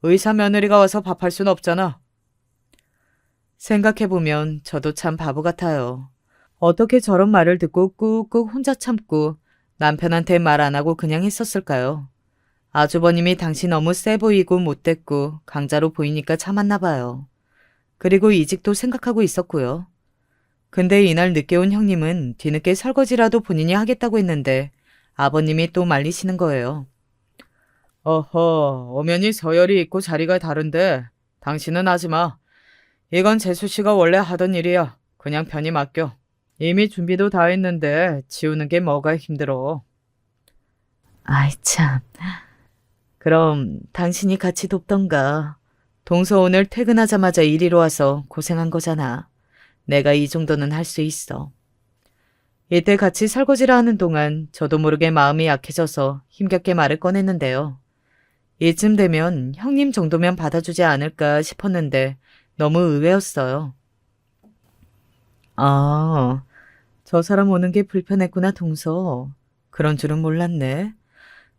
의사 며느리가 와서 밥할 순 없잖아. 생각해보면 저도 참 바보 같아요. 어떻게 저런 말을 듣고 꾹꾹 혼자 참고 남편한테 말 안 하고 그냥 했었을까요? 아주버님이 당신 너무 세 보이고 못됐고 강자로 보이니까 참았나 봐요. 그리고 이직도 생각하고 있었고요. 근데 이날 늦게 온 형님은 뒤늦게 설거지라도 본인이 하겠다고 했는데 아버님이 또 말리시는 거예요. 어허, 엄연히 서열이 있고 자리가 다른데 당신은 하지 마. 이건 재수 씨가 원래 하던 일이야. 그냥 편히 맡겨. 이미 준비도 다 했는데 지우는 게 뭐가 힘들어. 아이 참. 그럼 당신이 같이 돕던가. 동서 오늘 퇴근하자마자 이리로 와서 고생한 거잖아. 내가 이 정도는 할 수 있어. 이때 같이 설거지를 하는 동안 저도 모르게 마음이 약해져서 힘겹게 말을 꺼냈는데요. 이쯤 되면 형님 정도면 받아주지 않을까 싶었는데 너무 의외였어요. 아, 저 사람 오는 게 불편했구나, 동서. 그런 줄은 몰랐네.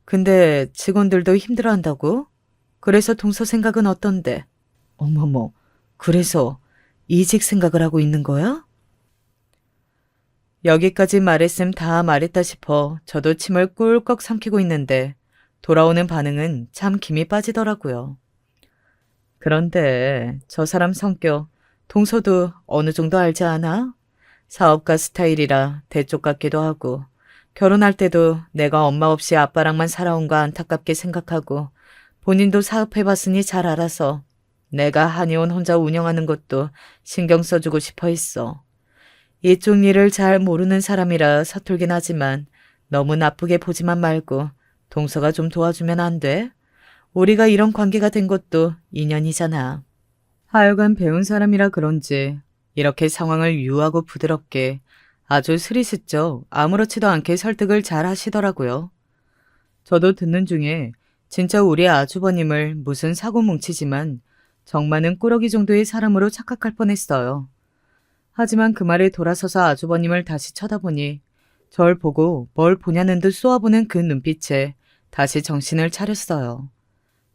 근데 직원들도 힘들어한다고? 그래서 동서 생각은 어떤데? 어머머, 그래서 이직 생각을 하고 있는 거야? 여기까지 말했음 다 말했다 싶어 저도 침을 꿀꺽 삼키고 있는데 돌아오는 반응은 참 김이 빠지더라고요. 그런데 저 사람 성격 동서도 어느 정도 알지 않아? 사업가 스타일이라 대쪽 같기도 하고 결혼할 때도 내가 엄마 없이 아빠랑만 살아온 거 안타깝게 생각하고 본인도 사업해봤으니 잘 알아서 내가 한의원 혼자 운영하는 것도 신경 써주고 싶어 했어. 이쪽 일을 잘 모르는 사람이라 서툴긴 하지만 너무 나쁘게 보지만 말고 동서가 좀 도와주면 안 돼? 우리가 이런 관계가 된 것도 인연이잖아. 하여간 배운 사람이라 그런지 이렇게 상황을 유하고 부드럽게 아주 스리스쩍 아무렇지도 않게 설득을 잘 하시더라고요. 저도 듣는 중에 진짜 우리 아주버님을 무슨 사고 뭉치지만 정말은 꾸러기 정도의 사람으로 착각할 뻔했어요. 하지만 그 말에 돌아서서 아주버님을 다시 쳐다보니 절 보고 뭘 보냐는 듯 쏘아보는 그 눈빛에 다시 정신을 차렸어요.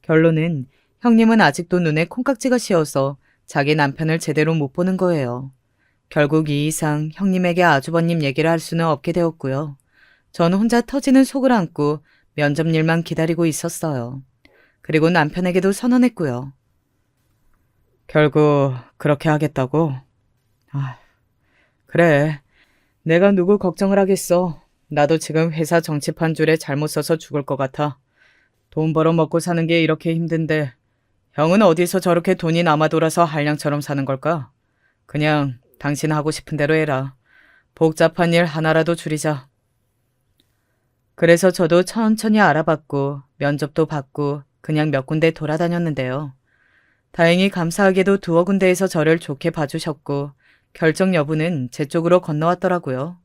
결론은 형님은 아직도 눈에 콩깍지가 씌어서 자기 남편을 제대로 못 보는 거예요. 결국 이 이상 형님에게 아주버님 얘기를 할 수는 없게 되었고요. 전 혼자 터지는 속을 안고 면접 일만 기다리고 있었어요. 그리고 남편에게도 선언했고요. 결국 그렇게 하겠다고? 아, 그래. 내가 누구 걱정을 하겠어. 나도 지금 회사 정치판 줄에 잘못 서서 죽을 것 같아. 돈 벌어 먹고 사는 게 이렇게 힘든데 형은 어디서 저렇게 돈이 남아 돌아서 한량처럼 사는 걸까? 그냥 당신 하고 싶은 대로 해라. 복잡한 일 하나라도 줄이자. 그래서 저도 천천히 알아봤고 면접도 받고 그냥 몇 군데 돌아다녔는데요. 다행히 감사하게도 두어 군데에서 저를 좋게 봐주셨고 결정 여부는 제 쪽으로 건너왔더라고요.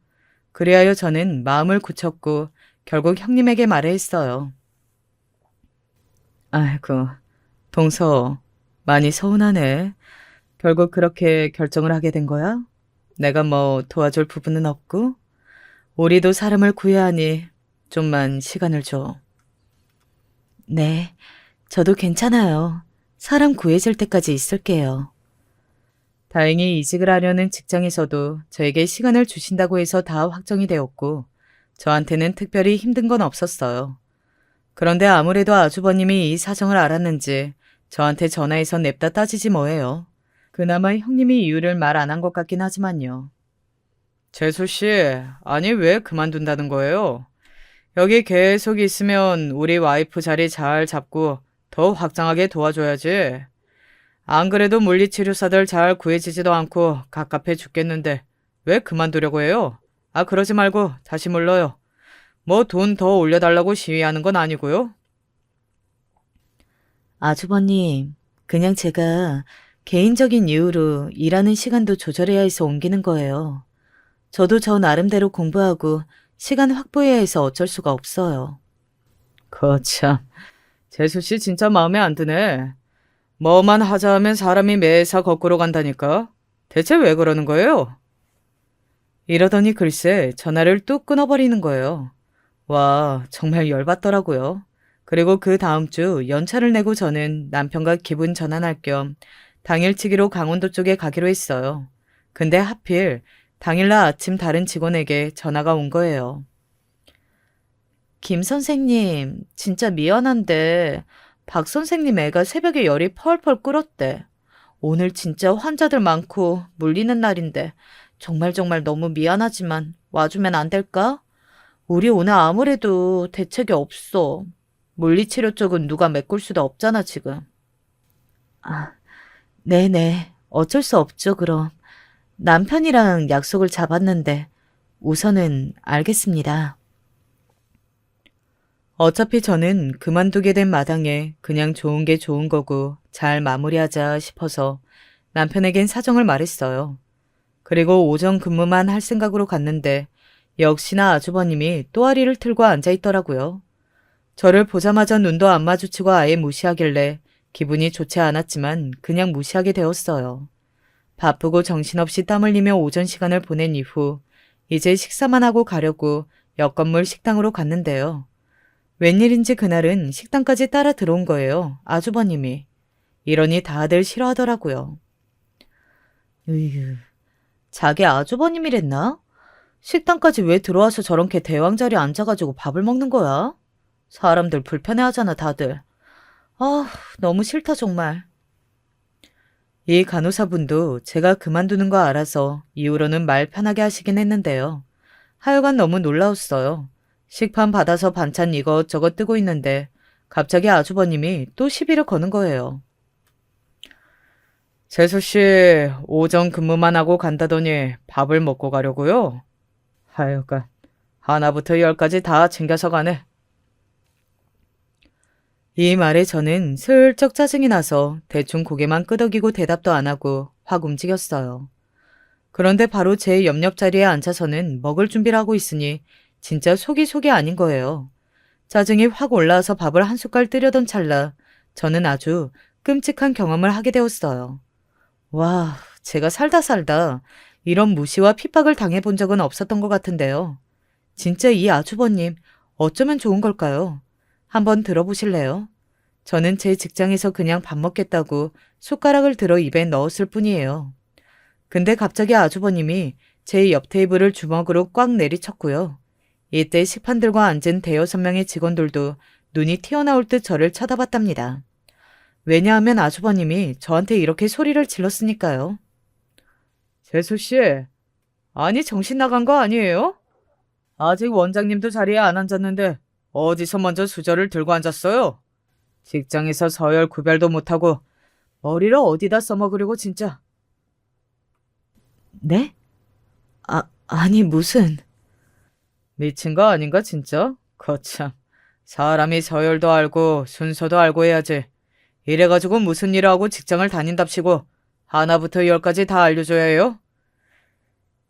그리하여 저는 마음을 굳혔고 결국 형님에게 말을 했어요. 아이고, 동서, 많이 서운하네. 결국 그렇게 결정을 하게 된 거야? 내가 뭐 도와줄 부분은 없고? 우리도 사람을 구해야 하니 좀만 시간을 줘. 네, 저도 괜찮아요. 사람 구해질 때까지 있을게요. 다행히 이직을 하려는 직장에서도 저에게 시간을 주신다고 해서 다 확정이 되었고 저한테는 특별히 힘든 건 없었어요. 그런데 아무래도 아주버님이 이 사정을 알았는지 저한테 전화해서 냅다 따지지 뭐예요. 그나마 형님이 이유를 말 안 한 것 같긴 하지만요. 재수 씨, 아니 왜 그만둔다는 거예요? 여기 계속 있으면 우리 와이프 자리 잘 잡고 더 확장하게 도와줘야지. 안 그래도 물리치료사들 잘 구해지지도 않고 갑갑해 죽겠는데 왜 그만두려고 해요? 아, 그러지 말고 다시 물러요. 뭐 돈 더 올려달라고 시위하는 건 아니고요. 아주버님, 그냥 제가 개인적인 이유로 일하는 시간도 조절해야 해서 옮기는 거예요. 저도 저 나름대로 공부하고 시간 확보해야 해서 어쩔 수가 없어요. 거참, 재수씨 진짜 마음에 안 드네. 뭐만 하자 하면 사람이 매사 거꾸로 간다니까. 대체 왜 그러는 거예요? 이러더니 글쎄 전화를 뚝 끊어버리는 거예요. 와, 정말 열받더라고요. 그리고 그 다음 주 연차를 내고 저는 남편과 기분 전환할 겸 당일치기로 강원도 쪽에 가기로 했어요. 근데 하필 당일날 아침 다른 직원에게 전화가 온 거예요. 김 선생님, 진짜 미안한데 박 선생님 애가 새벽에 열이 펄펄 끓었대. 오늘 진짜 환자들 많고 물리는 날인데 정말 정말 너무 미안하지만 와주면 안 될까? 우리 오늘 아무래도 대책이 없어. 물리치료 쪽은 누가 메꿀 수도 없잖아, 지금. 아, 네네. 어쩔 수 없죠, 그럼. 남편이랑 약속을 잡았는데 우선은 알겠습니다. 어차피 저는 그만두게 된 마당에 그냥 좋은 게 좋은 거고 잘 마무리하자 싶어서 남편에겐 사정을 말했어요. 그리고 오전 근무만 할 생각으로 갔는데 역시나 아주버님이 또아리를 틀고 앉아 있더라고요. 저를 보자마자 눈도 안 마주치고 아예 무시하길래 기분이 좋지 않았지만 그냥 무시하게 되었어요. 바쁘고 정신없이 땀 흘리며 오전 시간을 보낸 이후 이제 식사만 하고 가려고 옆 건물 식당으로 갔는데요. 웬일인지 그날은 식당까지 따라 들어온 거예요. 아주버님이. 이러니 다들 싫어하더라고요. 으휴, 자기 아주버님이랬나? 식당까지 왜 들어와서 저렇게 대왕 자리에 앉아가지고 밥을 먹는 거야? 사람들 불편해하잖아, 다들. 아, 너무 싫다, 정말. 이 간호사분도 제가 그만두는 거 알아서 이후로는 말 편하게 하시긴 했는데요. 하여간 너무 놀라웠어요. 식판 받아서 반찬 이것저것 뜨고 있는데 갑자기 아주버님이 또 시비를 거는 거예요. 재수씨, 오전 근무만 하고 간다더니 밥을 먹고 가려고요? 하여간 하나부터 열까지 다 챙겨서 가네. 이 말에 저는 슬쩍 짜증이 나서 대충 고개만 끄덕이고 대답도 안 하고 확 움직였어요. 그런데 바로 제 옆자리에 앉아서는 먹을 준비를 하고 있으니 진짜 속이 아닌 거예요. 짜증이 확 올라와서 밥을 한 숟갈 뜨려던 찰나 저는 아주 끔찍한 경험을 하게 되었어요. 와, 제가 살다 이런 무시와 핍박을 당해본 적은 없었던 것 같은데요. 진짜 이 아주버님 어쩌면 좋은 걸까요? 한번 들어보실래요? 저는 제 직장에서 그냥 밥 먹겠다고 숟가락을 들어 입에 넣었을 뿐이에요. 근데 갑자기 아주버님이 제 옆 테이블을 주먹으로 꽉 내리쳤고요. 이때 식판들과 앉은 대여섯 명의 직원들도 눈이 튀어나올 듯 저를 쳐다봤답니다. 왜냐하면 아주버님이 저한테 이렇게 소리를 질렀으니까요. 재수씨, 아니 정신 나간 거 아니에요? 아직 원장님도 자리에 안 앉았는데 어디서 먼저 수저를 들고 앉았어요? 직장에서 서열 구별도 못하고 머리를 어디다 써먹으려고 진짜. 네? 아니, 무슨. 미친 거 아닌가 진짜? 거참. 사람이 서열도 알고 순서도 알고 해야지. 이래가지고 무슨 일을 하고 직장을 다닌답시고 하나부터 열까지 다 알려줘야 해요?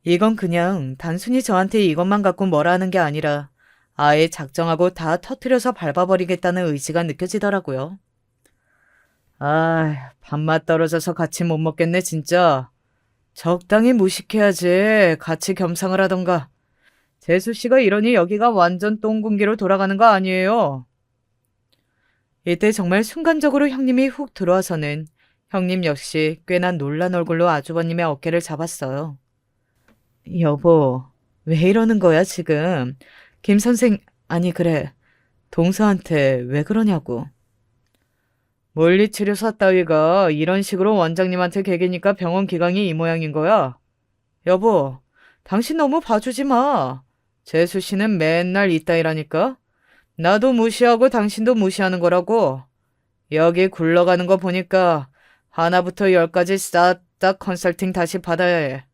이건 그냥 단순히 저한테 이것만 갖고 뭐라 하는 게 아니라 아예 작정하고 다 터트려서 밟아버리겠다는 의지가 느껴지더라고요. 아, 밥맛 떨어져서 같이 못 먹겠네 진짜. 적당히 무식해야지 같이 겸상을 하던가. 재수 씨가 이러니 여기가 완전 똥군기로 돌아가는 거 아니에요? 이때 정말 순간적으로 형님이 훅 들어와서는 형님 역시 꽤나 놀란 얼굴로 아주버님의 어깨를 잡았어요. 여보, 왜 이러는 거야, 지금? 김 선생, 아니, 그래. 동서한테 왜 그러냐고. 물리치료사 따위가 이런 식으로 원장님한테 개기니까 병원 기강이 이 모양인 거야. 여보, 당신 너무 봐주지 마. 재수 씨는 맨날 이따위라니까. 나도 무시하고 당신도 무시하는 거라고. 여기 굴러가는 거 보니까 하나부터 열까지 싹 다 컨설팅 다시 받아야 해.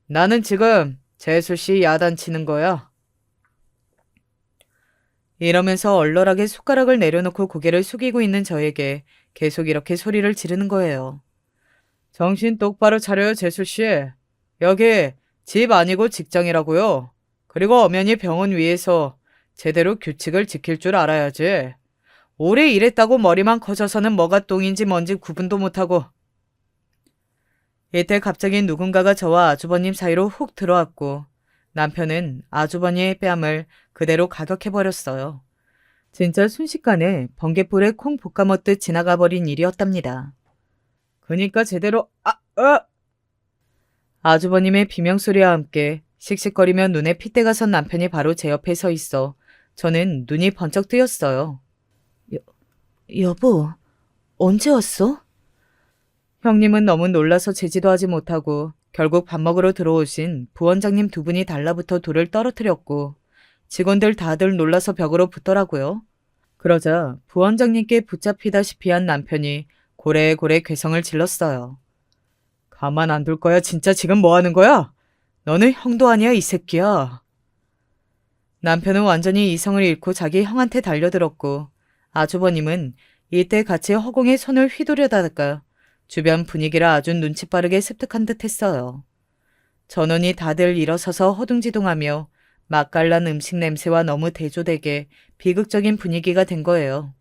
나는 지금 재수 씨 야단치는 거야. 이러면서 얼얼하게 숟가락을 내려놓고 고개를 숙이고 있는 저에게 계속 이렇게 소리를 지르는 거예요. 정신 똑바로 차려요, 재수 씨. 여기 집 아니고 직장이라고요. 그리고 엄연히 병원 위에서 제대로 규칙을 지킬 줄 알아야지. 오래 일했다고 머리만 커져서는 뭐가 똥인지 뭔지 구분도 못하고. 이때 갑자기 누군가가 저와 아주버님 사이로 훅 들어왔고 남편은 아주버니의 뺨을 그대로 가격해버렸어요. 진짜 순식간에 번갯불에 콩 볶아먹듯 지나가버린 일이었답니다. 그니까 제대로 아주버님의 비명소리와 함께 씩씩거리며 눈에 핏대가 선 남편이 바로 제 옆에 서 있어 저는 눈이 번쩍 뜨였어요. 여보, 언제 왔어? 형님은 너무 놀라서 제지도 하지 못하고 결국 밥 먹으러 들어오신 부원장님 두 분이 달라붙어 돌을 떨어뜨렸고 직원들 다들 놀라서 벽으로 붙더라고요. 그러자 부원장님께 붙잡히다시피 한 남편이 고래고래 괴성을 질렀어요. 가만 안 둘 거야? 진짜 지금 뭐 하는 거야? 너는 형도 아니야, 이 새끼야. 남편은 완전히 이성을 잃고 자기 형한테 달려들었고 아주버님은 이때 같이 허공에 손을 휘두르다가 주변 분위기를 아주 눈치 빠르게 습득한 듯 했어요. 전원이 다들 일어서서 허둥지둥하며 맛깔난 음식 냄새와 너무 대조되게 비극적인 분위기가 된 거예요.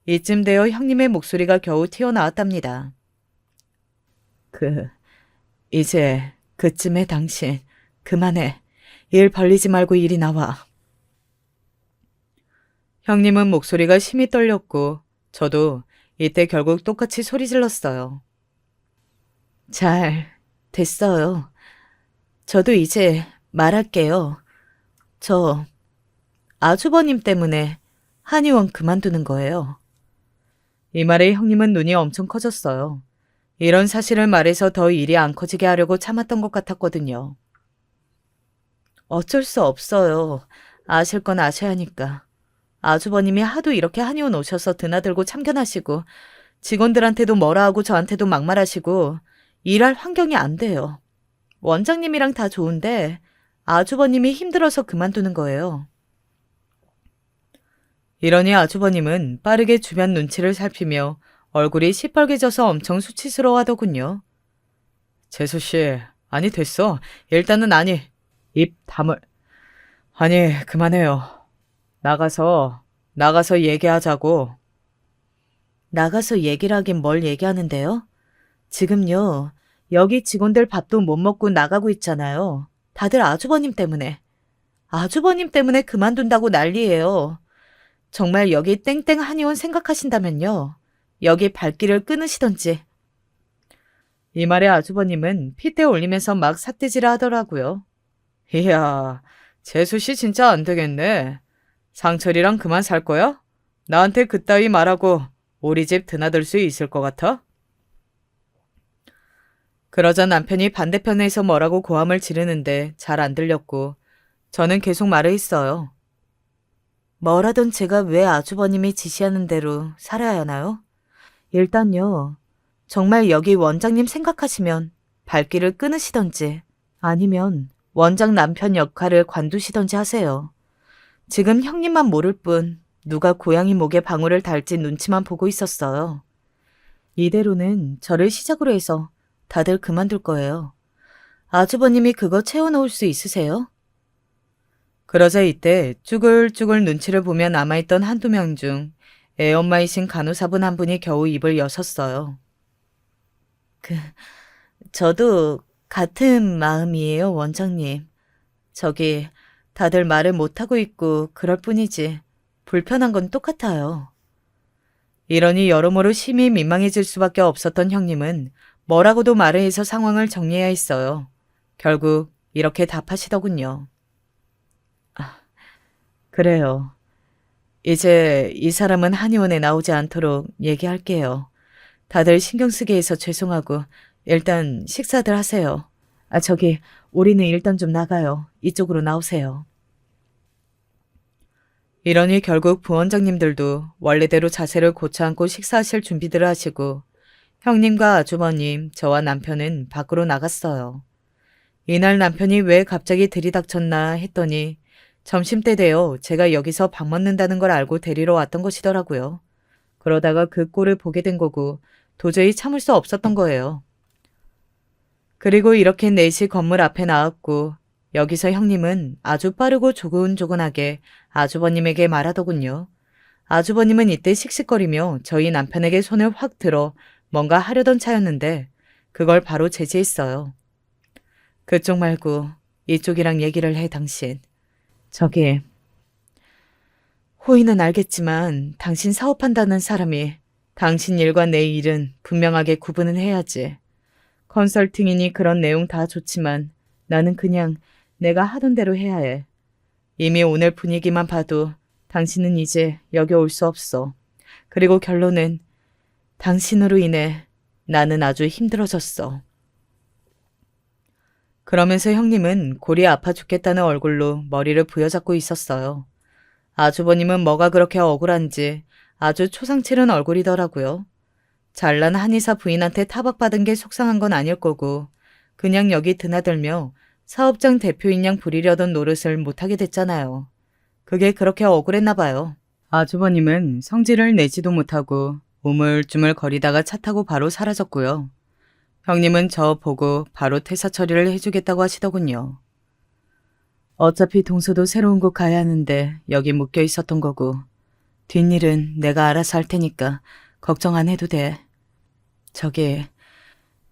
이쯤 되어 형님의 목소리가 겨우 튀어나왔답니다. 이제 그쯤에 당신 그만해. 일 벌리지 말고 이리 나와. 형님은 목소리가 심히 떨렸고 저도 이때 결국 똑같이 소리 질렀어요. 잘 됐어요. 저도 이제 말할게요. 저 아주버님 때문에 한의원 그만두는 거예요. 이 말에 형님은 눈이 엄청 커졌어요. 이런 사실을 말해서 더 일이 안 커지게 하려고 참았던 것 같았거든요. 어쩔 수 없어요. 아실 건 아셔야 하니까. 아주버님이 하도 이렇게 한의원 오셔서 드나들고 참견하시고 직원들한테도 뭐라 하고 저한테도 막말하시고 일할 환경이 안 돼요. 원장님이랑 다 좋은데 아주버님이 힘들어서 그만두는 거예요. 이러니 아주버님은 빠르게 주변 눈치를 살피며 얼굴이 시뻘개져서 엄청 수치스러워 하더군요. 재수씨, 아니 됐어. 일단은 아니. 입 다물. 아니, 그만해요. 나가서 얘기하자고. 나가서 얘기를 하긴 뭘 얘기하는데요? 지금요, 여기 직원들 밥도 못 먹고 나가고 있잖아요. 다들 아주버님 때문에. 아주버님 때문에 그만둔다고 난리예요. 정말 여기 땡땡 한의원 생각하신다면요. 여기 발길을 끊으시던지. 이 말에 아주버님은 핏대 올리면서 막 삿대질을 하더라고요. 이야, 재수씨 진짜 안 되겠네. 상철이랑 그만 살 거야? 나한테 그따위 말하고 우리 집 드나들 수 있을 것 같아? 그러자 남편이 반대편에서 뭐라고 고함을 지르는데 잘 안 들렸고 저는 계속 말을 했어요. 뭐라던 제가 왜 아주버님이 지시하는 대로 살아야 하나요? 일단요, 정말 여기 원장님 생각하시면 발길을 끊으시던지 아니면 원장 남편 역할을 관두시던지 하세요. 지금 형님만 모를 뿐 누가 고양이 목에 방울을 달지 눈치만 보고 있었어요. 이대로는 저를 시작으로 해서 다들 그만둘 거예요. 아주버님이 그거 채워놓을 수 있으세요? 그러자 이때 쭈글쭈글 눈치를 보며 남아있던 한두 명 중 애엄마이신 간호사분 한 분이 겨우 입을 여셨어요. 저도 같은 마음이에요, 원장님. 저기 다들 말을 못하고 있고 그럴 뿐이지. 불편한 건 똑같아요. 이러니 여러모로 심히 민망해질 수밖에 없었던 형님은 뭐라고도 말을 해서 상황을 정리해야 했어요. 결국 이렇게 답하시더군요. 그래요. 이제 이 사람은 한의원에 나오지 않도록 얘기할게요. 다들 신경 쓰게 해서 죄송하고 일단 식사들 하세요. 저기 우리는 일단 좀 나가요. 이쪽으로 나오세요. 이러니 결국 부원장님들도 원래대로 자세를 고쳐앉고 식사하실 준비들을 하시고 형님과 아주버님, 저와 남편은 밖으로 나갔어요. 이날 남편이 왜 갑자기 들이닥쳤나 했더니 점심때 되어 제가 여기서 밥 먹는다는 걸 알고 데리러 왔던 것이더라고요. 그러다가 그 꼴을 보게 된 거고 도저히 참을 수 없었던 거예요. 그리고 이렇게 4시 건물 앞에 나왔고 여기서 형님은 아주 빠르고 조근조근하게 아주버님에게 말하더군요. 아주버님은 이때 씩씩거리며 저희 남편에게 손을 확 들어 뭔가 하려던 차였는데 그걸 바로 제지했어요. 그쪽 말고 이쪽이랑 얘기를 해 당신. 저기 호의는 알겠지만 당신 사업한다는 사람이 당신 일과 내 일은 분명하게 구분은 해야지. 컨설팅이니 그런 내용 다 좋지만 나는 그냥 내가 하던 대로 해야 해. 이미 오늘 분위기만 봐도 당신은 이제 여기 올 수 없어. 그리고 결론은 당신으로 인해 나는 아주 힘들어졌어. 그러면서 형님은 골이 아파 죽겠다는 얼굴로 머리를 부여잡고 있었어요. 아주버님은 뭐가 그렇게 억울한지 아주 초상치른 얼굴이더라고요. 잘난 한의사 부인한테 타박받은 게 속상한 건 아닐 거고 그냥 여기 드나들며 사업장 대표인 양 부리려던 노릇을 못하게 됐잖아요. 그게 그렇게 억울했나 봐요. 아주버님은 성질을 내지도 못하고 우물쭈물 거리다가 차 타고 바로 사라졌고요. 형님은 저 보고 바로 퇴사 처리를 해주겠다고 하시더군요. 어차피 동서도 새로운 곳 가야 하는데 여기 묶여 있었던 거고 뒷일은 내가 알아서 할 테니까 걱정 안 해도 돼. 저기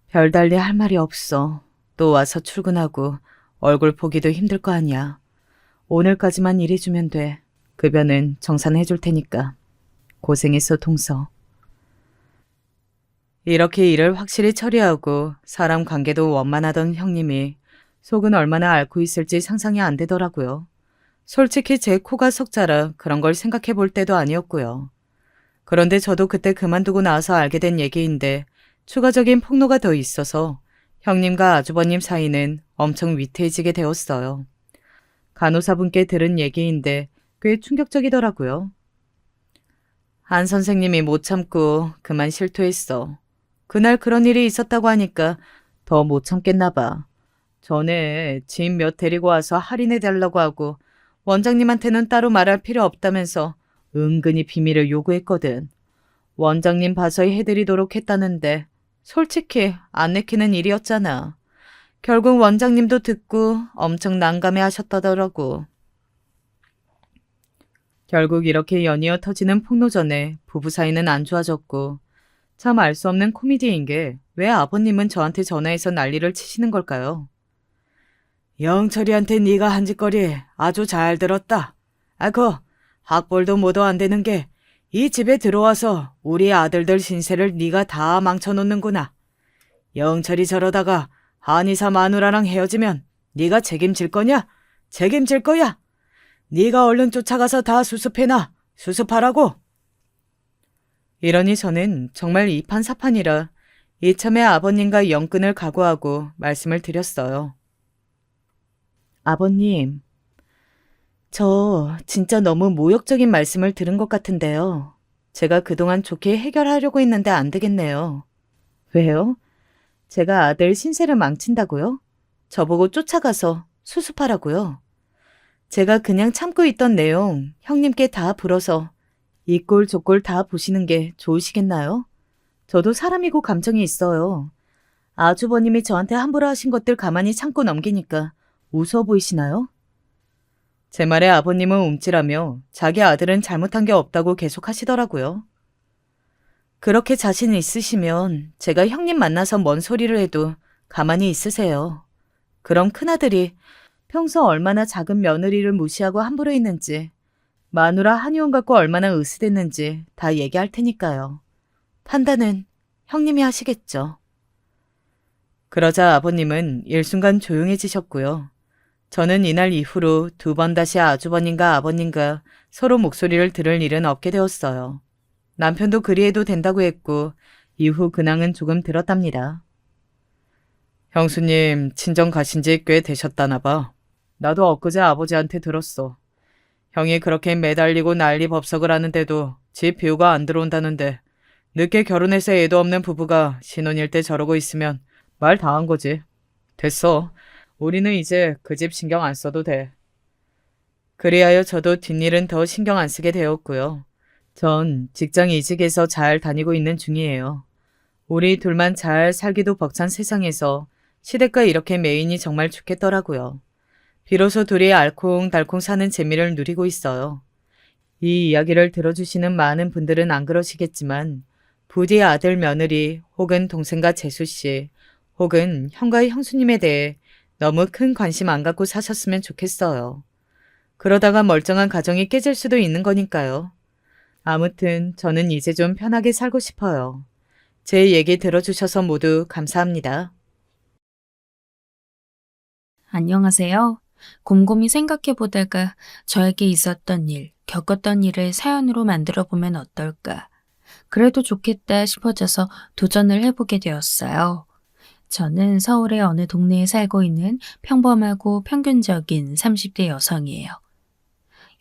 별달리 할 말이 없어. 또 와서 출근하고 얼굴 보기도 힘들 거 아니야. 오늘까지만 일해주면 돼. 급여는 정산해줄 테니까. 고생했어, 동서. 이렇게 일을 확실히 처리하고 사람 관계도 원만하던 형님이 속은 얼마나 앓고 있을지 상상이 안 되더라고요. 솔직히 제 코가 석자라 그런 걸 생각해 볼 때도 아니었고요. 그런데 저도 그때 그만두고 나와서 알게 된 얘기인데 추가적인 폭로가 더 있어서 형님과 아주버님 사이는 엄청 위태해지게 되었어요. 간호사분께 들은 얘기인데 꽤 충격적이더라고요. 한 선생님이 못 참고 그만 실토했어. 그날 그런 일이 있었다고 하니까 더 못 참겠나 봐. 전에 지인 몇 데리고 와서 할인해달라고 하고 원장님한테는 따로 말할 필요 없다면서 은근히 비밀을 요구했거든. 원장님 봐서 해드리도록 했다는데 솔직히 안 내키는 일이었잖아. 결국 원장님도 듣고 엄청 난감해 하셨다더라고. 결국 이렇게 연이어 터지는 폭로전에 부부 사이는 안 좋아졌고 참 알 수 없는 코미디인 게 왜 아버님은 저한테 전화해서 난리를 치시는 걸까요? 영철이한테 네가 한 짓거리 아주 잘 들었다. 학벌도 모두 안 되는 게 이 집에 들어와서 우리 아들들 신세를 네가 다 망쳐놓는구나. 영철이 저러다가 한의사 마누라랑 헤어지면 네가 책임질 거냐? 책임질 거야? 네가 얼른 쫓아가서 다 수습해놔. 수습하라고. 이러니 저는 정말 이판사판이라 이참에 아버님과 영끈을 각오하고 말씀을 드렸어요. 아버님, 저 진짜 너무 모욕적인 말씀을 들은 것 같은데요. 제가 그동안 좋게 해결하려고 했는데 안 되겠네요. 왜요? 제가 아들 신세를 망친다고요? 저보고 쫓아가서 수습하라고요? 제가 그냥 참고 있던 내용 형님께 다 불어서 이 꼴 저 꼴 다 보시는 게 좋으시겠나요? 저도 사람이고 감정이 있어요. 아주버님이 저한테 함부로 하신 것들 가만히 참고 넘기니까 웃어 보이시나요? 제 말에 아버님은 움찔하며 자기 아들은 잘못한 게 없다고 계속 하시더라고요. 그렇게 자신 있으시면 제가 형님 만나서 뭔 소리를 해도 가만히 있으세요. 그럼 큰아들이 평소 얼마나 작은 며느리를 무시하고 함부로 했는지, 마누라 한의원 갖고 얼마나 으스댔는지 다 얘기할 테니까요. 판단은 형님이 하시겠죠. 그러자 아버님은 일순간 조용해지셨고요. 저는 이날 이후로 2번 다시 아주버님과 아버님과 서로 목소리를 들을 일은 없게 되었어요. 남편도 그리해도 된다고 했고 이후 근황은 조금 들었답니다. 형수님 친정 가신 지 꽤 되셨다나 봐. 나도 엊그제 아버지한테 들었어. 형이 그렇게 매달리고 난리 법석을 하는데도 집 비우가 안 들어온다는데 늦게 결혼해서 애도 없는 부부가 신혼일 때 저러고 있으면 말 다 한 거지. 됐어. 우리는 이제 그 집 신경 안 써도 돼. 그리하여 저도 뒷일은 더 신경 안 쓰게 되었고요. 전 직장 이직해서 잘 다니고 있는 중이에요. 우리 둘만 잘 살기도 벅찬 세상에서 시댁과 이렇게 매인이 정말 좋겠더라고요. 비로소 둘이 알콩달콩 사는 재미를 누리고 있어요. 이 이야기를 들어주시는 많은 분들은 안 그러시겠지만 부디 아들 며느리 혹은 동생과 재수씨 혹은 형과 형수님에 대해 너무 큰 관심 안 갖고 사셨으면 좋겠어요. 그러다가 멀쩡한 가정이 깨질 수도 있는 거니까요. 아무튼 저는 이제 좀 편하게 살고 싶어요. 제 얘기 들어주셔서 모두 감사합니다. 안녕하세요. 곰곰이 생각해보다가 저에게 있었던 일, 겪었던 일을 사연으로 만들어 보면 어떨까. 그래도 좋겠다 싶어져서 도전을 해보게 되었어요. 저는 서울의 어느 동네에 살고 있는 평범하고 평균적인 30대 여성이에요.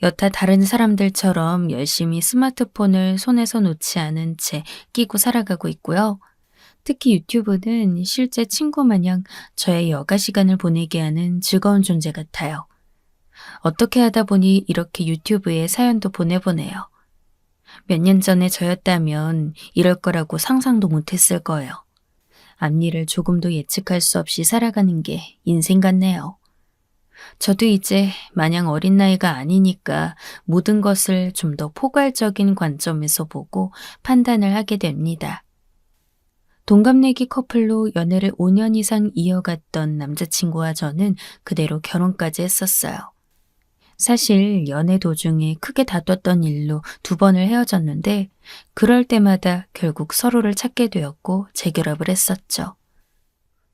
여타 다른 사람들처럼 열심히 스마트폰을 손에서 놓지 않은 채 끼고 살아가고 있고요. 특히 유튜브는 실제 친구 마냥 저의 여가 시간을 보내게 하는 즐거운 존재 같아요. 어떻게 하다 보니 이렇게 유튜브에 사연도 보내보네요. 몇 년 전에 저였다면 이럴 거라고 상상도 못했을 거예요. 앞일을 조금도 예측할 수 없이 살아가는 게 인생 같네요. 저도 이제 마냥 어린 나이가 아니니까 모든 것을 좀 더 포괄적인 관점에서 보고 판단을 하게 됩니다. 동갑내기 커플로 연애를 5년 이상 이어갔던 남자친구와 저는 그대로 결혼까지 했었어요. 사실 연애 도중에 크게 다퉜던 일로 2번을 헤어졌는데 그럴 때마다 결국 서로를 찾게 되었고 재결합을 했었죠.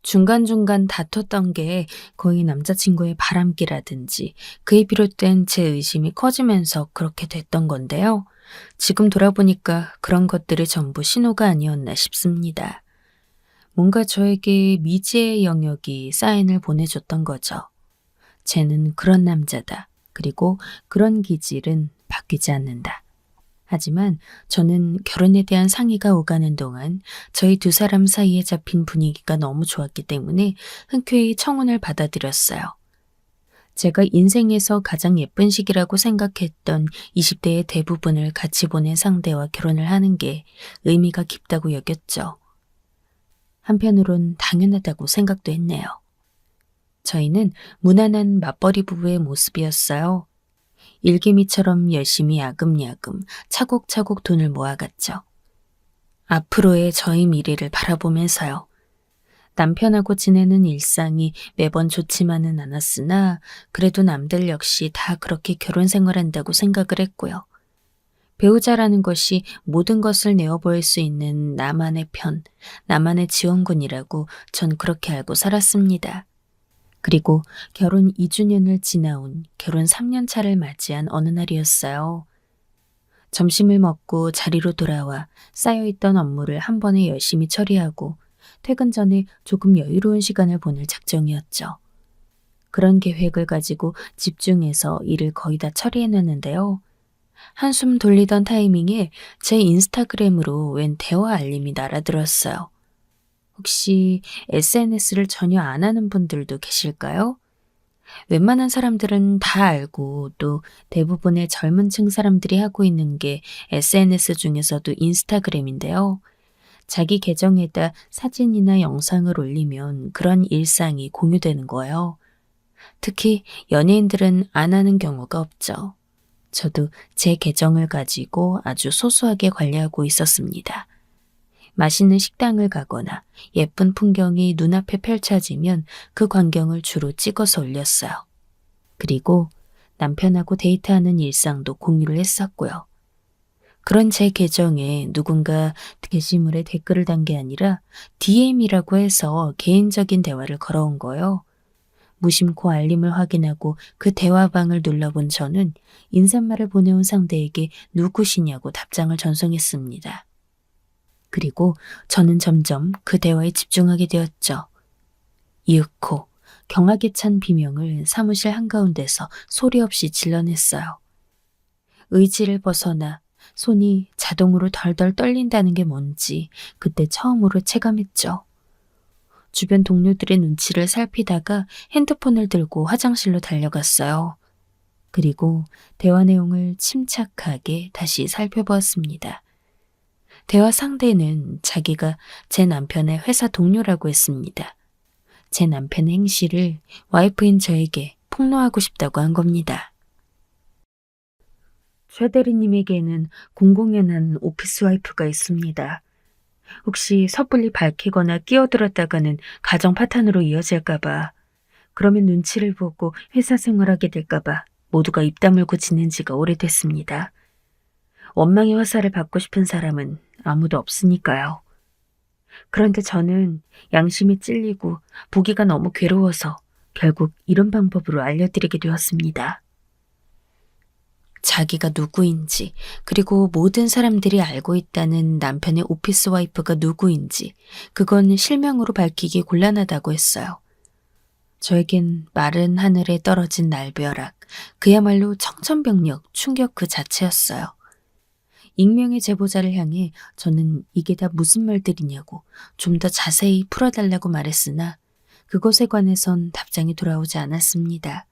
중간중간 다퉜던 게 거의 남자친구의 바람기라든지 그에 비롯된 제 의심이 커지면서 그렇게 됐던 건데요. 지금 돌아보니까 그런 것들이 전부 신호가 아니었나 싶습니다. 뭔가 저에게 미지의 영역이 사인을 보내줬던 거죠. 쟤는 그런 남자다. 그리고 그런 기질은 바뀌지 않는다. 하지만 저는 결혼에 대한 상의가 오가는 동안 저희 2사람 사이에 잡힌 분위기가 너무 좋았기 때문에 흔쾌히 청혼을 받아들였어요. 제가 인생에서 가장 예쁜 시기라고 생각했던 20대의 대부분을 같이 보낸 상대와 결혼을 하는 게 의미가 깊다고 여겼죠. 한편으론 당연하다고 생각도 했네요. 저희는 무난한 맞벌이 부부의 모습이었어요. 일개미처럼 열심히 야금야금 차곡차곡 돈을 모아갔죠. 앞으로의 저희 미래를 바라보면서요. 남편하고 지내는 일상이 매번 좋지만은 않았으나 그래도 남들 역시 다 그렇게 결혼 생활한다고 생각을 했고요. 배우자라는 것이 모든 것을 내어보일 수 있는 나만의 편, 나만의 지원군이라고 전 그렇게 알고 살았습니다. 그리고 결혼 2주년을 지나온 결혼 3년 차를 맞이한 어느 날이었어요. 점심을 먹고 자리로 돌아와 쌓여있던 업무를 한 번에 열심히 처리하고 퇴근 전에 조금 여유로운 시간을 보낼 작정이었죠. 그런 계획을 가지고 집중해서 일을 거의 다 처리해놨는데요. 한숨 돌리던 타이밍에 제 인스타그램으로 웬 대화 알림이 날아들었어요. 혹시 SNS를 전혀 안 하는 분들도 계실까요? 웬만한 사람들은 다 알고 또 대부분의 젊은 층 사람들이 하고 있는 게 SNS 중에서도 인스타그램인데요. 자기 계정에다 사진이나 영상을 올리면 그런 일상이 공유되는 거예요. 특히 연예인들은 안 하는 경우가 없죠. 저도 제 계정을 가지고 아주 소소하게 관리하고 있었습니다. 맛있는 식당을 가거나 예쁜 풍경이 눈앞에 펼쳐지면 그 광경을 주로 찍어서 올렸어요. 그리고 남편하고 데이트하는 일상도 공유를 했었고요. 그런 제 계정에 누군가 게시물에 댓글을 단 게 아니라 DM이라고 해서 개인적인 대화를 걸어온 거예요. 무심코 알림을 확인하고 그 대화방을 눌러본 저는 인사말을 보내온 상대에게 누구시냐고 답장을 전송했습니다. 그리고 저는 점점 그 대화에 집중하게 되었죠. 이윽고 경악에 찬 비명을 사무실 한가운데서 소리 없이 질러냈어요. 의지를 벗어나 손이 자동으로 덜덜 떨린다는 게 뭔지 그때 처음으로 체감했죠. 주변 동료들의 눈치를 살피다가 핸드폰을 들고 화장실로 달려갔어요. 그리고 대화 내용을 침착하게 다시 살펴보았습니다. 대화 상대는 자기가 제 남편의 회사 동료라고 했습니다. 제 남편의 행실을 와이프인 저에게 폭로하고 싶다고 한 겁니다. 최 대리님에게는 공공연한 오피스 와이프가 있습니다. 혹시 섣불리 밝히거나 끼어들었다가는 가정 파탄으로 이어질까봐, 그러면 눈치를 보고 회사 생활하게 될까봐 모두가 입 다물고 지낸 지가 오래됐습니다. 원망의 화살을 받고 싶은 사람은 아무도 없으니까요. 그런데 저는 양심이 찔리고 보기가 너무 괴로워서 결국 이런 방법으로 알려드리게 되었습니다. 자기가 누구인지, 그리고 모든 사람들이 알고 있다는 남편의 오피스 와이프가 누구인지, 그건 실명으로 밝히기 곤란하다고 했어요. 저에겐 마른 하늘에 떨어진 날벼락, 그야말로 청천벽력 충격 그 자체였어요. 익명의 제보자를 향해 저는 이게 다 무슨 말들이냐고 좀 더 자세히 풀어달라고 말했으나 그것에 관해선 답장이 돌아오지 않았습니다.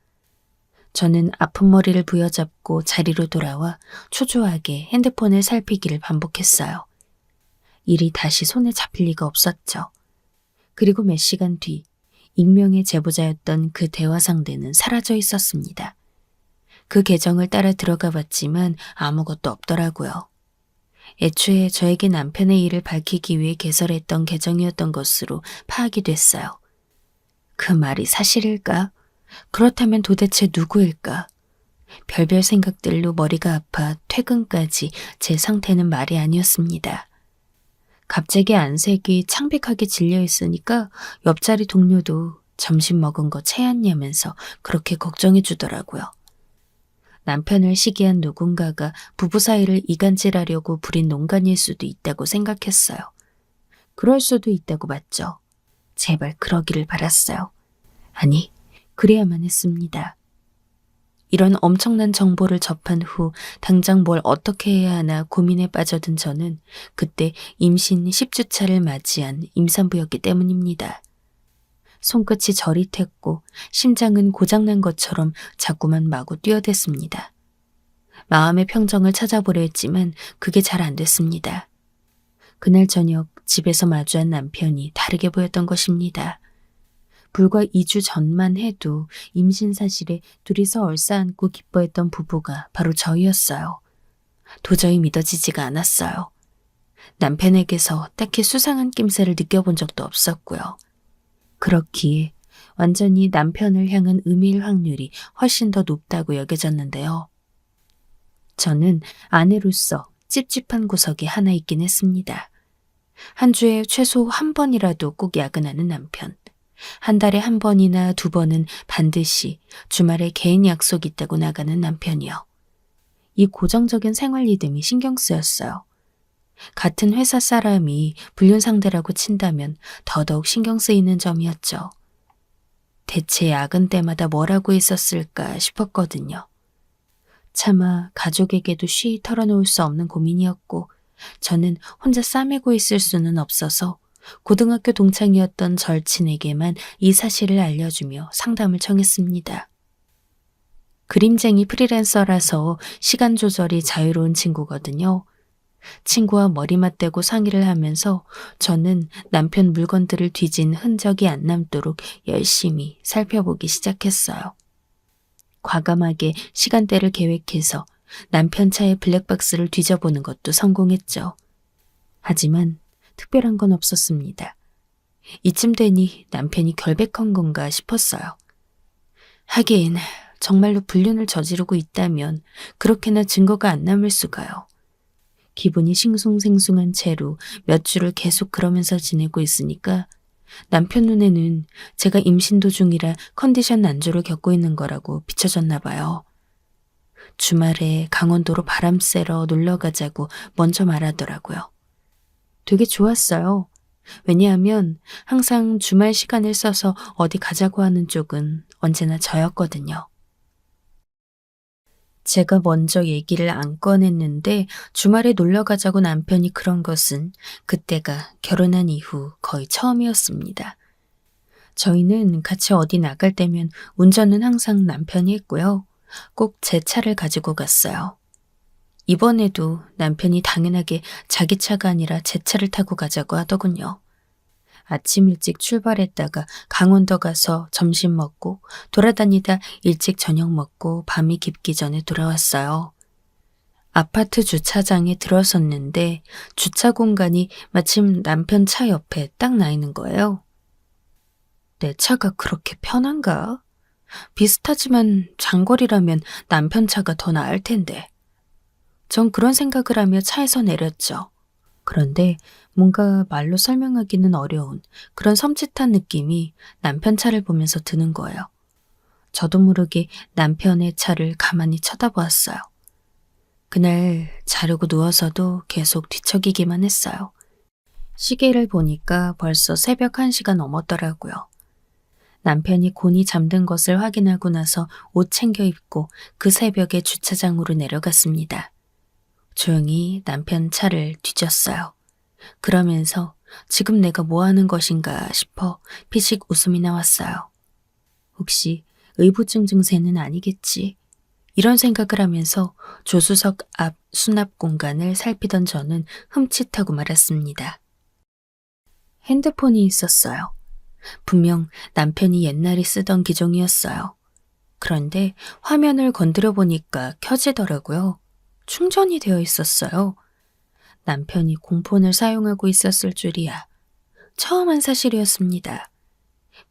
저는 아픈 머리를 부여잡고 자리로 돌아와 초조하게 핸드폰을 살피기를 반복했어요. 일이 다시 손에 잡힐 리가 없었죠. 그리고 몇 시간 뒤 익명의 제보자였던 그 대화 상대는 사라져 있었습니다. 그 계정을 따라 들어가 봤지만 아무것도 없더라고요. 애초에 저에게 남편의 일을 밝히기 위해 개설했던 계정이었던 것으로 파악이 됐어요. 그 말이 사실일까? 그렇다면 도대체 누구일까? 별별 생각들로 머리가 아파 퇴근까지 제 상태는 말이 아니었습니다. 갑자기 안색이 창백하게 질려 있으니까 옆자리 동료도 점심 먹은 거 체했냐면서 그렇게 걱정해 주더라고요. 남편을 시기한 누군가가 부부 사이를 이간질하려고 부린 농간일 수도 있다고 생각했어요. 그럴 수도 있다고 봤죠. 제발 그러기를 바랐어요. 아니, 그래야만 했습니다. 이런 엄청난 정보를 접한 후 당장 뭘 어떻게 해야 하나 고민에 빠져든 저는 그때 임신 10주차를 맞이한 임산부였기 때문입니다. 손끝이 저릿했고 심장은 고장난 것처럼 자꾸만 마구 뛰어댔습니다. 마음의 평정을 찾아보려 했지만 그게 잘 안 됐습니다. 그날 저녁 집에서 마주한 남편이 다르게 보였던 것입니다. 불과 2주 전만 해도 임신 사실에 둘이서 얼싸안고 기뻐했던 부부가 바로 저희였어요. 도저히 믿어지지가 않았어요. 남편에게서 딱히 수상한 낌새를 느껴본 적도 없었고요. 그렇기에 완전히 남편을 향한 의미일 확률이 훨씬 더 높다고 여겨졌는데요. 저는 아내로서 찝찝한 구석이 하나 있긴 했습니다. 한 주에 최소 한 번이라도 꼭 야근하는 남편. 한 달에 한 번이나 두 번은 반드시 주말에 개인 약속 있다고 나가는 남편이요. 이 고정적인 생활 리듬이 신경 쓰였어요. 같은 회사 사람이 불륜 상대라고 친다면 더더욱 신경 쓰이는 점이었죠. 대체 야근 때마다 뭘 하고 있었을까 싶었거든요. 차마 가족에게도 쉬이 털어놓을 수 없는 고민이었고 저는 혼자 싸매고 있을 수는 없어서 고등학교 동창이었던 절친에게만 이 사실을 알려주며 상담을 청했습니다. 그림쟁이 프리랜서라서 시간 조절이 자유로운 친구거든요. 친구와 머리 맞대고 상의를 하면서 저는 남편 물건들을 뒤진 흔적이 안 남도록 열심히 살펴보기 시작했어요. 과감하게 시간대를 계획해서 남편 차의 블랙박스를 뒤져보는 것도 성공했죠. 하지만 특별한 건 없었습니다. 이쯤 되니 남편이 결백한 건가 싶었어요. 하긴 정말로 불륜을 저지르고 있다면 그렇게나 증거가 안 남을 수가요. 기분이 싱숭생숭한 채로 몇 주를 계속 그러면서 지내고 있으니까 남편 눈에는 제가 임신 도중이라 컨디션 난조를 겪고 있는 거라고 비춰졌나 봐요. 주말에 강원도로 바람 쐬러 놀러 가자고 먼저 말하더라고요. 되게 좋았어요. 왜냐하면 항상 주말 시간을 써서 어디 가자고 하는 쪽은 언제나 저였거든요. 제가 먼저 얘기를 안 꺼냈는데 주말에 놀러 가자고 남편이 그런 것은 그때가 결혼한 이후 거의 처음이었습니다. 저희는 같이 어디 나갈 때면 운전은 항상 남편이 했고요. 꼭 제 차를 가지고 갔어요. 이번에도 남편이 당연하게 자기 차가 아니라 제 차를 타고 가자고 하더군요. 아침 일찍 출발했다가 강원도 가서 점심 먹고 돌아다니다 일찍 저녁 먹고 밤이 깊기 전에 돌아왔어요. 아파트 주차장에 들어섰는데 주차 공간이 마침 남편 차 옆에 딱 나 있는 거예요. 내 차가 그렇게 편한가? 비슷하지만 장거리라면 남편 차가 더 나을 텐데. 전 그런 생각을 하며 차에서 내렸죠. 그런데 뭔가 말로 설명하기는 어려운 그런 섬찟한 느낌이 남편 차를 보면서 드는 거예요. 저도 모르게 남편의 차를 가만히 쳐다보았어요. 그날 자려고 누워서도 계속 뒤척이기만 했어요. 시계를 보니까 벌써 새벽 1시가 넘었더라고요. 남편이 곤히 잠든 것을 확인하고 나서 옷 챙겨 입고 그 새벽에 주차장으로 내려갔습니다. 조용히 남편 차를 뒤졌어요. 그러면서 지금 내가 뭐 하는 것인가 싶어 피식 웃음이 나왔어요. 혹시 의부증 증세는 아니겠지? 이런 생각을 하면서 조수석 앞 수납 공간을 살피던 저는 흠칫하고 말았습니다. 핸드폰이 있었어요. 분명 남편이 옛날에 쓰던 기종이었어요. 그런데 화면을 건드려 보니까 켜지더라고요. 충전이 되어 있었어요. 남편이 공폰을 사용하고 있었을 줄이야. 처음 한 사실이었습니다.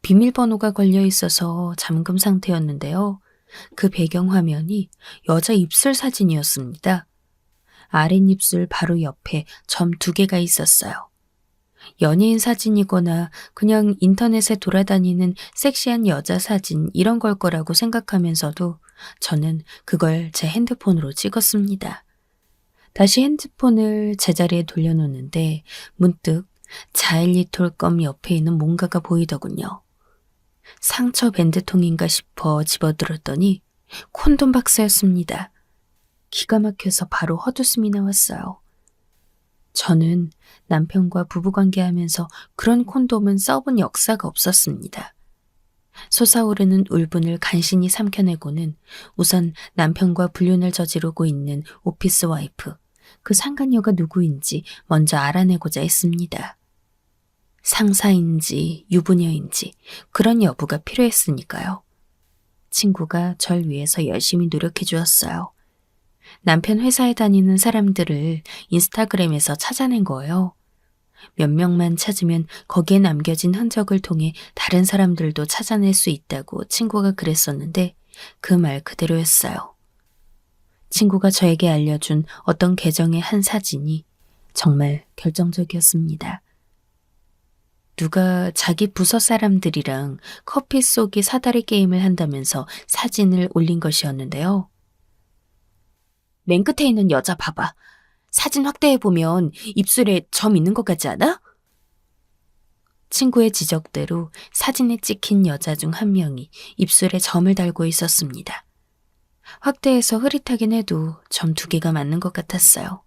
비밀번호가 걸려 있어서 잠금 상태였는데요. 그 배경 화면이 여자 입술 사진이었습니다. 아랫입술 바로 옆에 점 2개가 있었어요. 연예인 사진이거나 그냥 인터넷에 돌아다니는 섹시한 여자 사진 이런 걸 거라고 생각하면서도 저는 그걸 제 핸드폰으로 찍었습니다. 다시 핸드폰을 제자리에 돌려놓는데 문득 자일리톨껌 옆에 있는 뭔가가 보이더군요. 상처 밴드통인가 싶어 집어들었더니 콘돔 박스였습니다. 기가 막혀서 바로 헛웃음이 나왔어요. 저는 남편과 부부관계하면서 그런 콘돔은 써본 역사가 없었습니다. 솟아오르는 울분을 간신히 삼켜내고는 우선 남편과 불륜을 저지르고 있는 오피스 와이프, 그 상간녀가 누구인지 먼저 알아내고자 했습니다. 상사인지 유부녀인지 그런 여부가 필요했으니까요. 친구가 절 위해서 열심히 노력해 주었어요. 남편 회사에 다니는 사람들을 인스타그램에서 찾아낸 거예요. 몇 명만 찾으면 거기에 남겨진 흔적을 통해 다른 사람들도 찾아낼 수 있다고 친구가 그랬었는데 그 말 그대로였어요. 친구가 저에게 알려준 어떤 계정의 한 사진이 정말 결정적이었습니다. 누가 자기 부서 사람들이랑 커피 쏘기 사다리 게임을 한다면서 사진을 올린 것이었는데요. 맨 끝에 있는 여자 봐봐. 사진 확대해보면 입술에 점 있는 것 같지 않아? 친구의 지적대로 사진에 찍힌 여자 중 한 명이 입술에 점을 달고 있었습니다. 확대해서 흐릿하긴 해도 점 2개가 맞는 것 같았어요.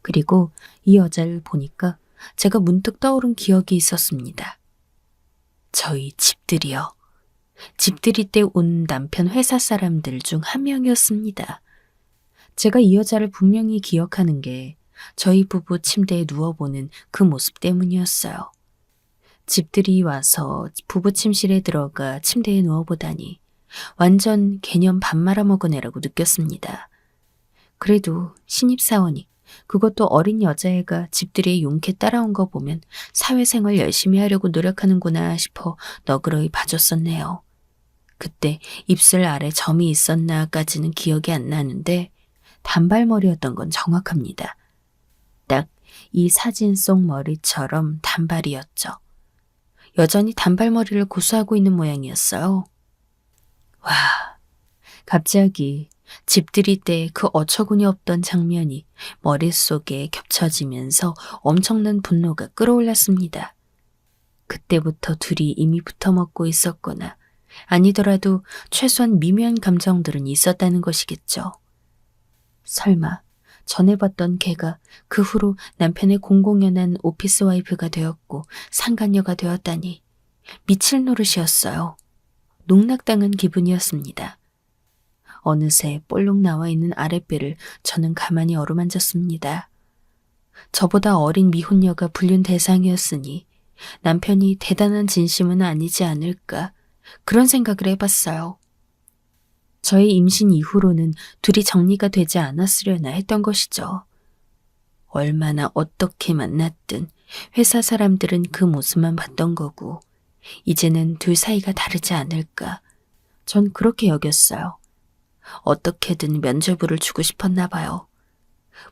그리고 이 여자를 보니까 제가 문득 떠오른 기억이 있었습니다. 저희 집들이요. 집들이 때 온 남편 회사 사람들 중 한 명이었습니다. 제가 이 여자를 분명히 기억하는 게 저희 부부 침대에 누워보는 그 모습 때문이었어요. 집들이 와서 부부 침실에 들어가 침대에 누워보다니 완전 개념 밥 말아먹은 애라고 느꼈습니다. 그래도 신입사원이 그것도 어린 여자애가 집들이에 용케 따라온 거 보면 사회생활 열심히 하려고 노력하는구나 싶어 너그러이 봐줬었네요. 그때 입술 아래 점이 있었나까지는 기억이 안 나는데 단발머리였던 건 정확합니다. 딱 이 사진 속 머리처럼 단발이었죠. 여전히 단발머리를 고수하고 있는 모양이었어요. 와, 갑자기 집 들일 때 그 어처구니 없던 장면이 머릿속에 겹쳐지면서 엄청난 분노가 끌어올랐습니다. 그때부터 둘이 이미 붙어먹고 있었거나 아니더라도 최소한 미묘한 감정들은 있었다는 것이겠죠. 설마 전에 봤던 걔가 그 후로 남편의 공공연한 오피스 와이프가 되었고 상간녀가 되었다니 미칠 노릇이었어요. 농락당한 기분이었습니다. 어느새 볼록 나와 있는 아랫배를 저는 가만히 어루만졌습니다. 저보다 어린 미혼녀가 불륜 대상이었으니 남편이 대단한 진심은 아니지 않을까 그런 생각을 해봤어요. 저의 임신 이후로는 둘이 정리가 되지 않았으려나 했던 것이죠. 얼마나 어떻게 만났든 회사 사람들은 그 모습만 봤던 거고 이제는 둘 사이가 다르지 않을까 전 그렇게 여겼어요. 어떻게든 면죄부를 주고 싶었나 봐요.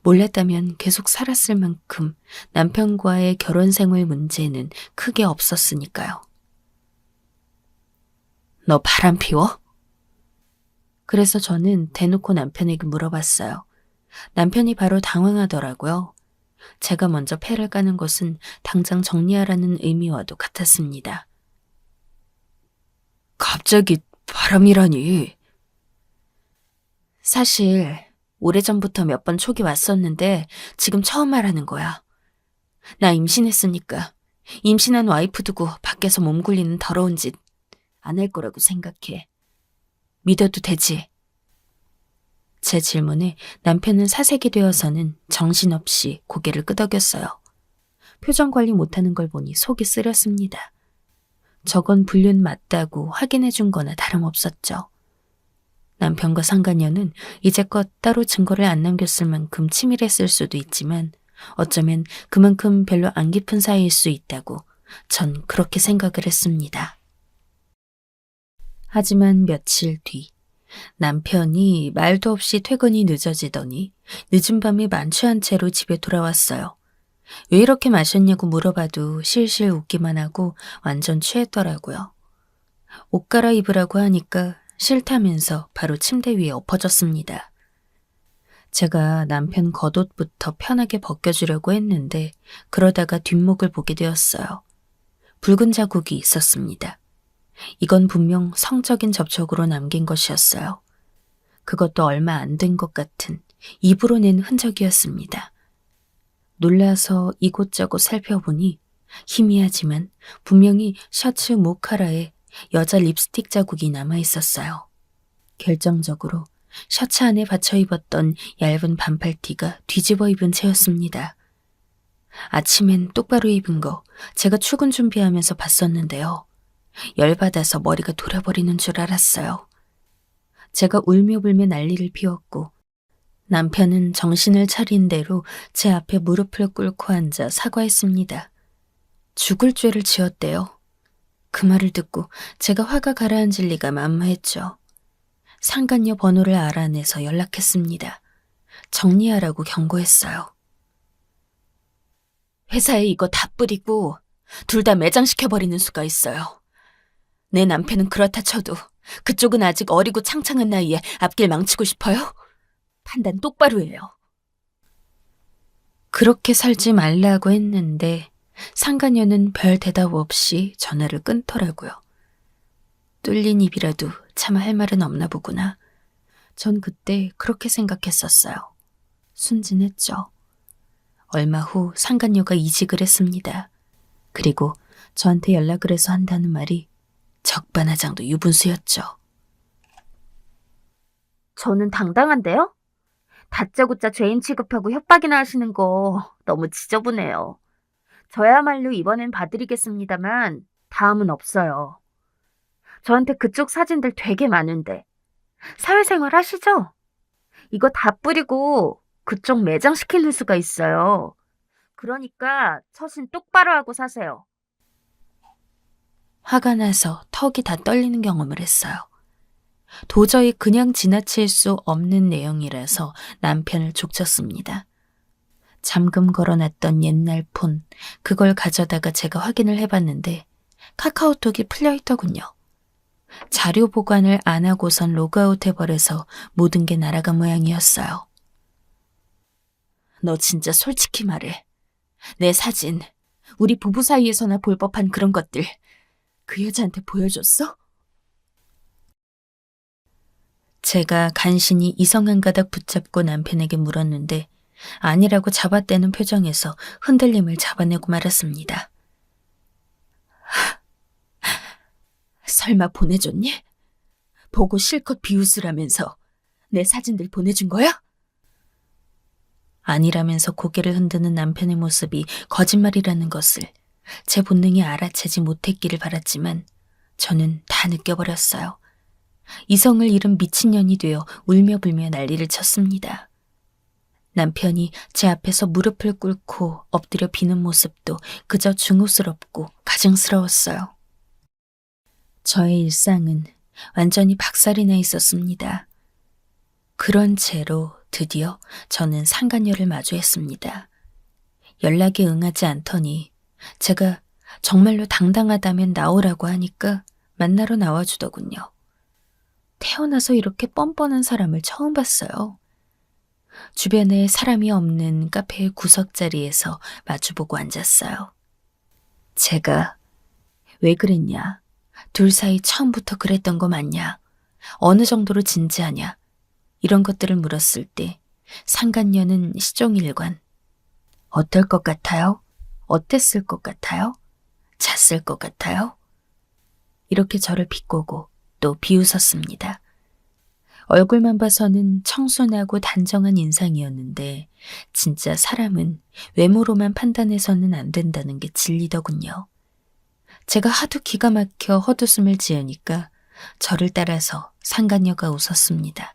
몰랐다면 계속 살았을 만큼 남편과의 결혼 생활 문제는 크게 없었으니까요. 너 바람 피워? 그래서 저는 대놓고 남편에게 물어봤어요. 남편이 바로 당황하더라고요. 제가 먼저 패를 까는 것은 당장 정리하라는 의미와도 같았습니다. 갑자기 바람이라니. 사실 오래전부터 몇 번 촉이 왔었는데 지금 처음 말하는 거야. 나 임신했으니까 임신한 와이프 두고 밖에서 몸 굴리는 더러운 짓 안 할 거라고 생각해. 믿어도 되지? 제 질문에 남편은 사색이 되어서는 정신없이 고개를 끄덕였어요. 표정 관리 못하는 걸 보니 속이 쓰렸습니다. 저건 불륜 맞다고 확인해 준 거나 다름없었죠. 남편과 상간녀는 이제껏 따로 증거를 안 남겼을 만큼 치밀했을 수도 있지만 어쩌면 그만큼 별로 안 깊은 사이일 수 있다고 전 그렇게 생각을 했습니다. 하지만 며칠 뒤 남편이 말도 없이 퇴근이 늦어지더니 늦은 밤에 만취한 채로 집에 돌아왔어요. 왜 이렇게 마셨냐고 물어봐도 실실 웃기만 하고 완전 취했더라고요. 옷 갈아입으라고 하니까 싫다면서 바로 침대 위에 엎어졌습니다. 제가 남편 겉옷부터 편하게 벗겨주려고 했는데 그러다가 뒷목을 보게 되었어요. 붉은 자국이 있었습니다. 이건 분명 성적인 접촉으로 남긴 것이었어요. 그것도 얼마 안 된 것 같은 입으로 낸 흔적이었습니다. 놀라서 이곳저곳 살펴보니 희미하지만 분명히 셔츠 목하라에 여자 립스틱 자국이 남아 있었어요. 결정적으로 셔츠 안에 받쳐 입었던 얇은 반팔티가 뒤집어 입은 채였습니다. 아침엔 똑바로 입은 거 제가 출근 준비하면서 봤었는데요. 열받아서 머리가 돌아버리는 줄 알았어요. 제가 울며불며 난리를 피웠고 남편은 정신을 차린 대로 제 앞에 무릎을 꿇고 앉아 사과했습니다. 죽을 죄를 지었대요. 그 말을 듣고 제가 화가 가라앉을 리가 만무했죠. 상간녀 번호를 알아내서 연락했습니다. 정리하라고 경고했어요. 회사에 이거 다 뿌리고 둘 다 매장시켜버리는 수가 있어요. 내 남편은 그렇다 쳐도 그쪽은 아직 어리고 창창한 나이에 앞길 망치고 싶어요? 판단 똑바로 해요. 그렇게 살지 말라고 했는데 상간녀는 별 대답 없이 전화를 끊더라고요. 뚫린 입이라도 차마 할 말은 없나 보구나. 전 그때 그렇게 생각했었어요. 순진했죠. 얼마 후 상간녀가 이직을 했습니다. 그리고 저한테 연락을 해서 한다는 말이 적반하장도 유분수였죠. 저는 당당한데요? 다짜고짜 죄인 취급하고 협박이나 하시는 거 너무 지저분해요. 저야말로 이번엔 봐드리겠습니다만 다음은 없어요. 저한테 그쪽 사진들 되게 많은데 사회생활 하시죠? 이거 다 뿌리고 그쪽 매장시키는 수가 있어요. 그러니까 처신 똑바로 하고 사세요. 화가 나서 턱이 다 떨리는 경험을 했어요. 도저히 그냥 지나칠 수 없는 내용이라서 남편을 족쳤습니다. 잠금 걸어놨던 옛날 폰, 그걸 가져다가 제가 확인을 해봤는데 카카오톡이 풀려있더군요. 자료 보관을 안 하고선 로그아웃 해버려서 모든 게 날아간 모양이었어요. 너 진짜 솔직히 말해. 내 사진, 우리 부부 사이에서나 볼 법한 그런 것들 그 여자한테 보여줬어? 제가 간신히 이성한 가닥 붙잡고 남편에게 물었는데 아니라고 잡아떼는 표정에서 흔들림을 잡아내고 말았습니다. 설마 보내줬니? 보고 실컷 비웃으라면서 내 사진들 보내준 거야? 아니라면서 고개를 흔드는 남편의 모습이 거짓말이라는 것을 제 본능이 알아채지 못했기를 바랐지만 저는 다 느껴버렸어요. 이성을 잃은 미친년이 되어 울며불며 난리를 쳤습니다. 남편이 제 앞에서 무릎을 꿇고 엎드려 비는 모습도 그저 중후스럽고 가증스러웠어요. 저의 일상은 완전히 박살이 나 있었습니다. 그런 채로 드디어 저는 상간녀를 마주했습니다. 연락에 응하지 않더니 제가 정말로 당당하다면 나오라고 하니까 만나러 나와주더군요. 태어나서 이렇게 뻔뻔한 사람을 처음 봤어요. 주변에 사람이 없는 카페의 구석자리에서 마주보고 앉았어요. 제가 왜 그랬냐? 둘 사이 처음부터 그랬던 거 맞냐? 어느 정도로 진지하냐? 이런 것들을 물었을 때 상간녀는 시종일관 어떨 것 같아요? 어땠을 것 같아요? 잤을 것 같아요? 이렇게 저를 비꼬고 또 비웃었습니다. 얼굴만 봐서는 청순하고 단정한 인상이었는데 진짜 사람은 외모로만 판단해서는 안 된다는 게 진리더군요. 제가 하도 기가 막혀 헛웃음을 지으니까 저를 따라서 상간녀가 웃었습니다.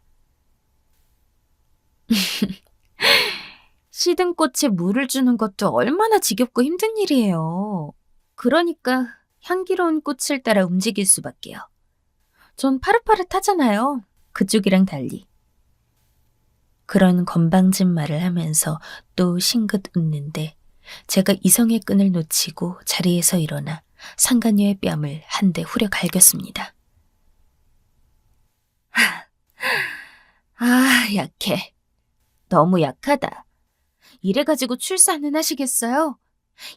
시든 꽃에 물을 주는 것도 얼마나 지겹고 힘든 일이에요. 그러니까 향기로운 꽃을 따라 움직일 수밖에요. 전 파릇파릇하잖아요. 그쪽이랑 달리. 그런 건방진 말을 하면서 또 싱긋 웃는데 제가 이성의 끈을 놓치고 자리에서 일어나 상간녀의 뺨을 한 대 후려 갈겼습니다. 약해. 너무 약하다. 이래가지고 출산은 하시겠어요?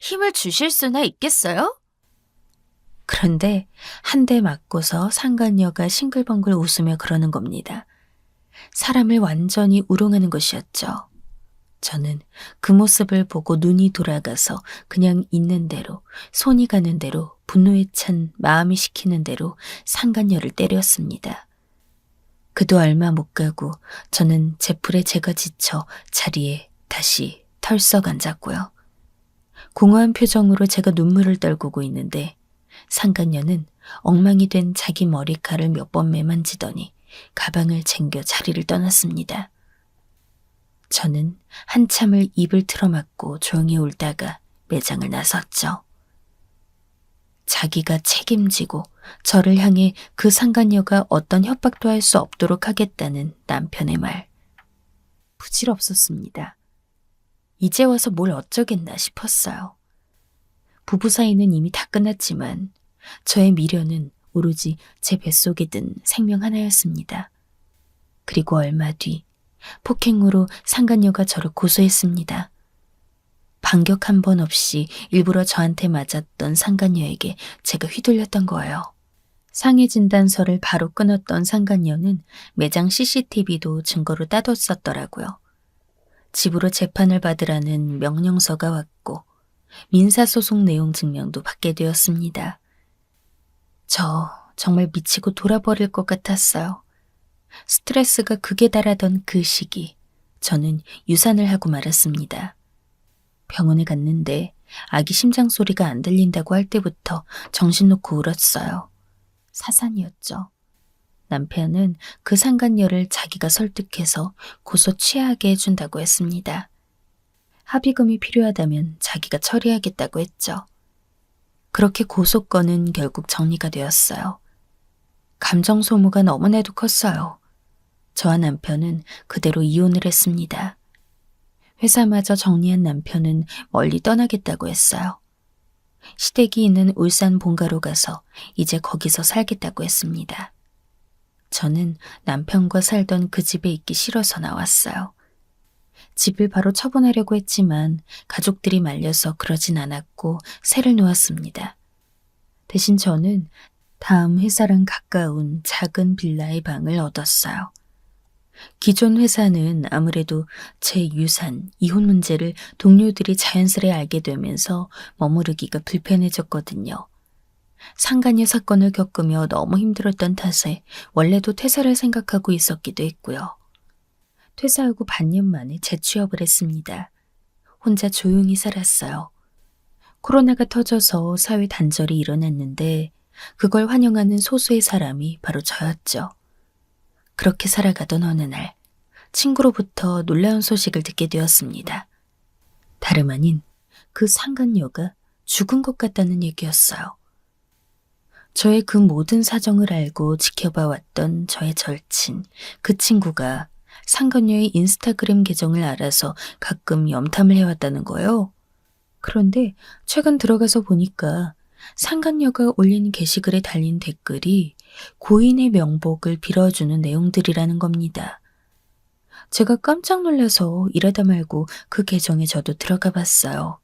힘을 주실 수나 있겠어요? 그런데 한 대 맞고서 상간녀가 싱글벙글 웃으며 그러는 겁니다. 사람을 완전히 우롱하는 것이었죠. 저는 그 모습을 보고 눈이 돌아가서 그냥 있는 대로, 손이 가는 대로, 분노에 찬 마음이 시키는 대로 상간녀를 때렸습니다. 그도 얼마 못 가고 저는 제풀에 제가 지쳐 자리에 다시 털썩 앉았고요. 공허한 표정으로 제가 눈물을 떨구고 있는데 상간녀는 엉망이 된 자기 머리칼을 몇 번 매만지더니 가방을 챙겨 자리를 떠났습니다. 저는 한참을 입을 틀어막고 조용히 울다가 매장을 나섰죠. 자기가 책임지고 저를 향해 그 상간녀가 어떤 협박도 할 수 없도록 하겠다는 남편의 말. 부질없었습니다. 이제 와서 뭘 어쩌겠나 싶었어요. 부부 사이는 이미 다 끝났지만 저의 미련은 오로지 제 뱃속에 든 생명 하나였습니다. 그리고 얼마 뒤 폭행으로 상간녀가 저를 고소했습니다. 반격 한 번 없이 일부러 저한테 맞았던 상간녀에게 제가 휘둘렸던 거예요. 상해 진단서를 바로 끊었던 상간녀는 매장 CCTV도 증거로 따뒀었더라고요. 집으로 재판을 받으라는 명령서가 왔고 민사소송 내용 증명도 받게 되었습니다. 저 정말 미치고 돌아버릴 것 같았어요. 스트레스가 극에 달하던 그 시기, 저는 유산을 하고 말았습니다. 병원에 갔는데 아기 심장 소리가 안 들린다고 할 때부터 정신 놓고 울었어요. 사산이었죠. 남편은 그 상간녀를 자기가 설득해서 고소 취하하게 해준다고 했습니다. 합의금이 필요하다면 자기가 처리하겠다고 했죠. 그렇게 고소건은 결국 정리가 되었어요. 감정 소모가 너무나도 컸어요. 저와 남편은 그대로 이혼을 했습니다. 회사마저 정리한 남편은 멀리 떠나겠다고 했어요. 시댁이 있는 울산 본가로 가서 이제 거기서 살겠다고 했습니다. 저는 남편과 살던 그 집에 있기 싫어서 나왔어요. 집을 바로 처분하려고 했지만 가족들이 말려서 그러진 않았고 새를 놓았습니다. 대신 저는 다음 회사랑 가까운 작은 빌라의 방을 얻었어요. 기존 회사는 아무래도 제 유산, 이혼 문제를 동료들이 자연스레 알게 되면서 머무르기가 불편해졌거든요. 상간녀 사건을 겪으며 너무 힘들었던 탓에 원래도 퇴사를 생각하고 있었기도 했고요. 퇴사하고 반년 만에 재취업을 했습니다. 혼자 조용히 살았어요. 코로나가 터져서 사회 단절이 일어났는데 그걸 환영하는 소수의 사람이 바로 저였죠. 그렇게 살아가던 어느 날 친구로부터 놀라운 소식을 듣게 되었습니다. 다름 아닌 그 상간녀가 죽은 것 같다는 얘기였어요. 저의 그 모든 사정을 알고 지켜봐 왔던 저의 절친, 그 친구가 상간녀의 인스타그램 계정을 알아서 가끔 염탐을 해왔다는 거예요. 그런데 최근 들어가서 보니까 상간녀가 올린 게시글에 달린 댓글이 고인의 명복을 빌어주는 내용들이라는 겁니다. 제가 깜짝 놀라서 이러다 말고 그 계정에 저도 들어가 봤어요.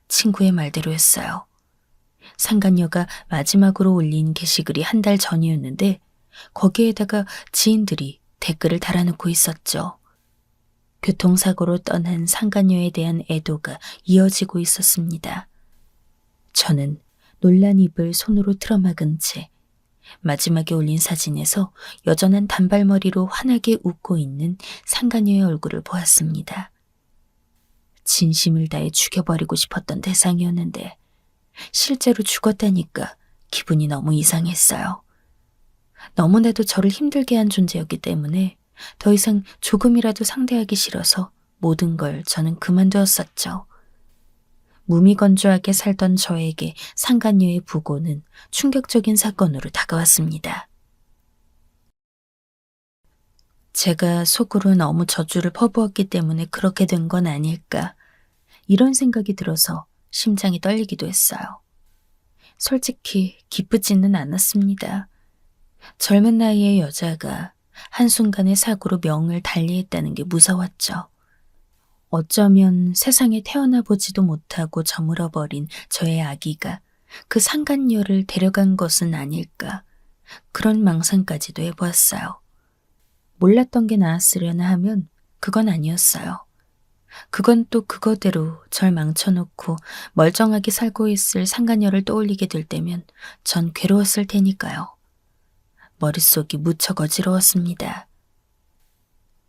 친구의 말대로 했어요. 상간녀가 마지막으로 올린 게시글이 한 달 전이었는데 거기에다가 지인들이 댓글을 달아놓고 있었죠. 교통사고로 떠난 상간녀에 대한 애도가 이어지고 있었습니다. 저는 놀란 입을 손으로 틀어막은 채 마지막에 올린 사진에서 여전한 단발머리로 환하게 웃고 있는 상간녀의 얼굴을 보았습니다. 진심을 다해 죽여버리고 싶었던 대상이었는데 실제로 죽었다니까 기분이 너무 이상했어요. 너무나도 저를 힘들게 한 존재였기 때문에 더 이상 조금이라도 상대하기 싫어서 모든 걸 저는 그만두었었죠. 무미건조하게 살던 저에게 상간녀의 부고는 충격적인 사건으로 다가왔습니다. 제가 속으로 너무 저주를 퍼부었기 때문에 그렇게 된 건 아닐까, 이런 생각이 들어서 심장이 떨리기도 했어요. 솔직히 기쁘지는 않았습니다. 젊은 나이의 여자가 한순간의 사고로 명을 달리했다는 게 무서웠죠. 어쩌면 세상에 태어나 보지도 못하고 저물어버린 저의 아기가 그 상간녀를 데려간 것은 아닐까, 그런 망상까지도 해보았어요. 몰랐던 게 나았으려나 하면 그건 아니었어요. 그건 또 그거대로 절 망쳐놓고 멀쩡하게 살고 있을 상간녀를 떠올리게 될 때면 전 괴로웠을 테니까요. 머릿속이 무척 어지러웠습니다.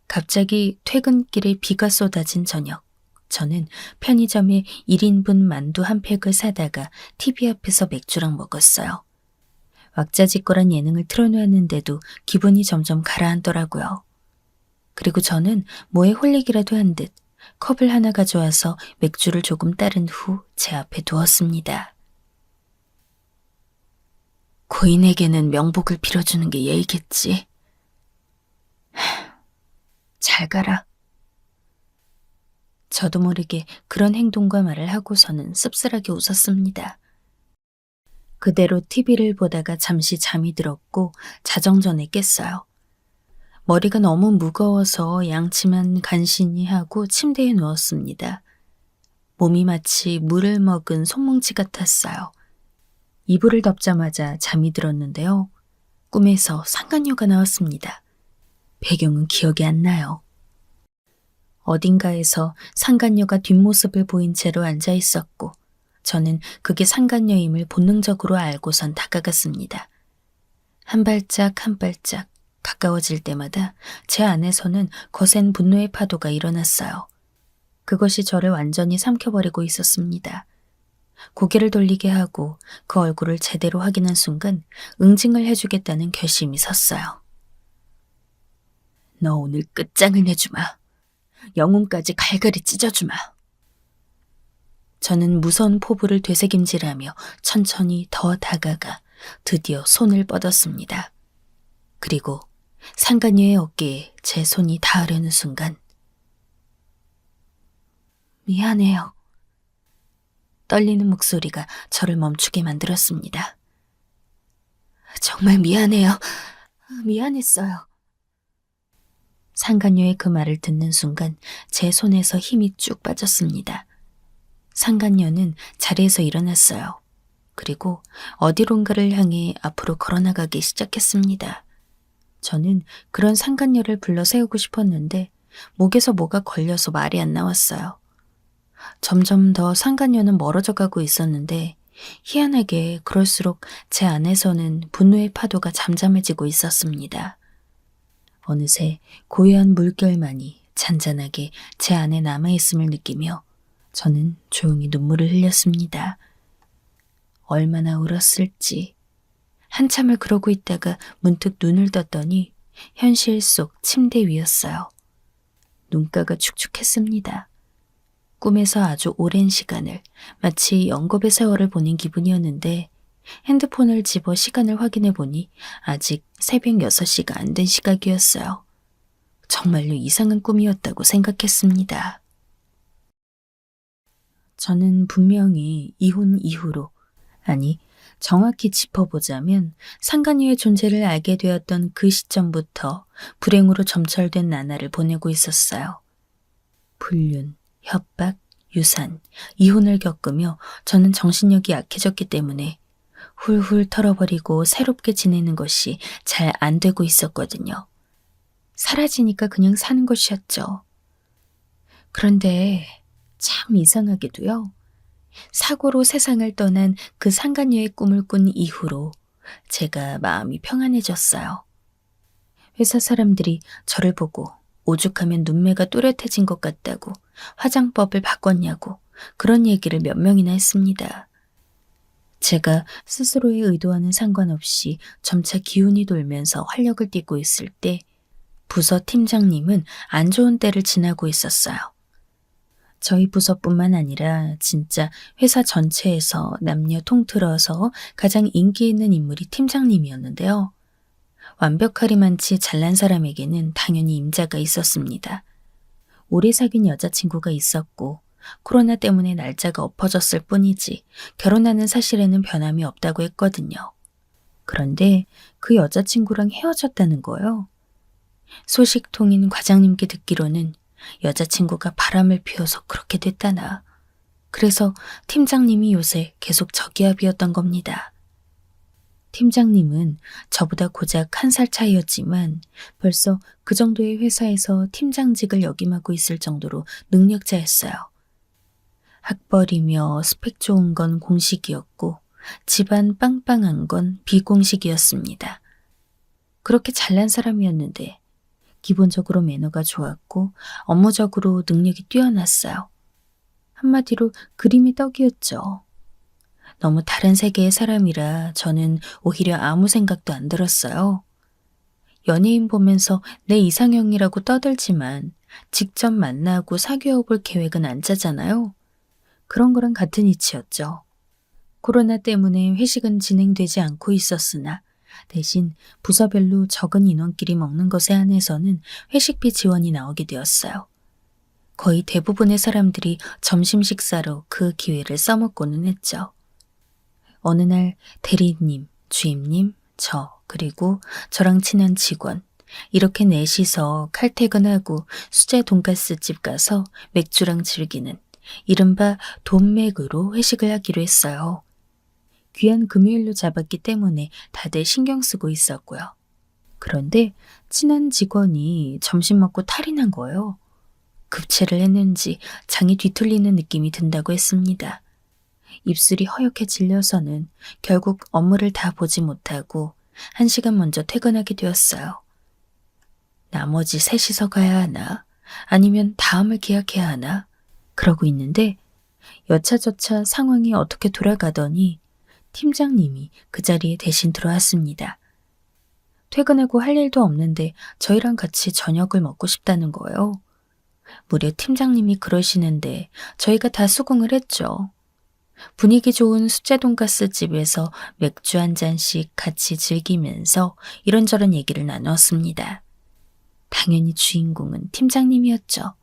갑자기 퇴근길에 비가 쏟아진 저녁, 저는 편의점에 1인분 만두 한 팩을 사다가 TV 앞에서 맥주랑 먹었어요. 왁자지껄한 예능을 틀어놓았는데도 기분이 점점 가라앉더라고요. 그리고 저는 뭐에 홀리기라도 한 듯 컵을 하나 가져와서 맥주를 조금 따른 후 제 앞에 두었습니다. 고인에게는 명복을 빌어주는 게 예의겠지. 잘 가라. 저도 모르게 그런 행동과 말을 하고서는 씁쓸하게 웃었습니다. 그대로 TV를 보다가 잠시 잠이 들었고 자정 전에 깼어요. 머리가 너무 무거워서 양치만 간신히 하고 침대에 누웠습니다. 몸이 마치 물을 먹은 송뭉치 같았어요. 이불을 덮자마자 잠이 들었는데요. 꿈에서 상간녀가 나왔습니다. 배경은 기억이 안 나요. 어딘가에서 상간녀가 뒷모습을 보인 채로 앉아 있었고 저는 그게 상간녀임을 본능적으로 알고선 다가갔습니다. 한 발짝 한 발짝 가까워질 때마다 제 안에서는 거센 분노의 파도가 일어났어요. 그것이 저를 완전히 삼켜버리고 있었습니다. 고개를 돌리게 하고 그 얼굴을 제대로 확인한 순간 응징을 해주겠다는 결심이 섰어요. 너 오늘 끝장을 내주마. 영혼까지 갈갈이 찢어주마. 저는 무서운 포부를 되새김질하며 천천히 더 다가가 드디어 손을 뻗었습니다. 그리고 상간녀의 어깨에 제 손이 닿으려는 순간 미안해요. 떨리는 목소리가 저를 멈추게 만들었습니다. 정말 미안해요. 미안했어요. 상간녀의 그 말을 듣는 순간 제 손에서 힘이 쭉 빠졌습니다. 상간녀는 자리에서 일어났어요. 그리고 어디론가를 향해 앞으로 걸어나가기 시작했습니다. 저는 그런 상간녀를 불러 세우고 싶었는데 목에서 뭐가 걸려서 말이 안 나왔어요. 점점 더 상간녀는 멀어져 가고 있었는데 희한하게 그럴수록 제 안에서는 분노의 파도가 잠잠해지고 있었습니다. 어느새 고요한 물결만이 잔잔하게 제 안에 남아있음을 느끼며 저는 조용히 눈물을 흘렸습니다. 얼마나 울었을지. 한참을 그러고 있다가 문득 눈을 떴더니 현실 속 침대 위였어요. 눈가가 축축했습니다. 꿈에서 아주 오랜 시간을 마치 영겁의 세월을 보낸 기분이었는데 핸드폰을 집어 시간을 확인해 보니 아직 새벽 6시가 안 된 시각이었어요. 정말로 이상한 꿈이었다고 생각했습니다. 저는 분명히 이혼 이후로, 아니 정확히 짚어보자면 상간녀의 존재를 알게 되었던 그 시점부터 불행으로 점철된 나날을 보내고 있었어요. 불륜, 협박, 유산, 이혼을 겪으며 저는 정신력이 약해졌기 때문에 훌훌 털어버리고 새롭게 지내는 것이 잘 안 되고 있었거든요. 사라지니까 그냥 사는 것이었죠. 그런데 참 이상하게도요. 사고로 세상을 떠난 그 상간녀의 꿈을 꾼 이후로 제가 마음이 평안해졌어요. 회사 사람들이 저를 보고 오죽하면 눈매가 또렷해진 것 같다고 화장법을 바꿨냐고 그런 얘기를 몇 명이나 했습니다. 제가 스스로의 의도와는 상관없이 점차 기운이 돌면서 활력을 띠고 있을 때 부서 팀장님은 안 좋은 때를 지나고 있었어요. 저희 부서뿐만 아니라 진짜 회사 전체에서 남녀 통틀어서 가장 인기 있는 인물이 팀장님이었는데요. 완벽하리만치 잘난 사람에게는 당연히 임자가 있었습니다. 오래 사귄 여자친구가 있었고 코로나 때문에 날짜가 엎어졌을 뿐이지 결혼하는 사실에는 변함이 없다고 했거든요. 그런데 그 여자친구랑 헤어졌다는 거예요. 소식통인 과장님께 듣기로는 여자친구가 바람을 피워서 그렇게 됐다나. 그래서 팀장님이 요새 계속 저기압이었던 겁니다. 팀장님은 저보다 고작 1살 차이였지만 벌써 그 정도의 회사에서 팀장직을 역임하고 있을 정도로 능력자였어요. 학벌이며 스펙 좋은 건 공식이었고 집안 빵빵한 건 비공식이었습니다. 그렇게 잘난 사람이었는데 기본적으로 매너가 좋았고 업무적으로 능력이 뛰어났어요. 한마디로 그림의 떡이었죠. 너무 다른 세계의 사람이라 저는 오히려 아무 생각도 안 들었어요. 연예인 보면서 내 이상형이라고 떠들지만 직접 만나고 사귀어 볼 계획은 안 짜잖아요. 그런 거랑 같은 이치였죠. 코로나 때문에 회식은 진행되지 않고 있었으나 대신 부서별로 적은 인원끼리 먹는 것에 한해서는 회식비 지원이 나오게 되었어요. 거의 대부분의 사람들이 점심 식사로 그 기회를 써먹고는 했죠. 어느 날 대리님, 주임님, 저, 그리고 저랑 친한 직원, 이렇게 넷이서 칼퇴근하고 수제 돈가스 집 가서 맥주랑 즐기는 이른바 돈맥으로 회식을 하기로 했어요. 귀한 금요일로 잡았기 때문에 다들 신경 쓰고 있었고요. 그런데 친한 직원이 점심 먹고 탈이 난 거예요. 급체를 했는지 장이 뒤틀리는 느낌이 든다고 했습니다. 입술이 허옇게 질려서는 결국 업무를 다 보지 못하고 1시간 먼저 퇴근하게 되었어요. 나머지 셋이서 가야 하나? 아니면 다음을 계약해야 하나? 그러고 있는데 여차저차 상황이 어떻게 돌아가더니 팀장님이 그 자리에 대신 들어왔습니다. 퇴근하고 할 일도 없는데 저희랑 같이 저녁을 먹고 싶다는 거예요. 무려 팀장님이 그러시는데 저희가 다 수긍을 했죠. 분위기 좋은 수제 돈가스 집에서 맥주 한 잔씩 같이 즐기면서 이런저런 얘기를 나누었습니다. 당연히 주인공은 팀장님이었죠.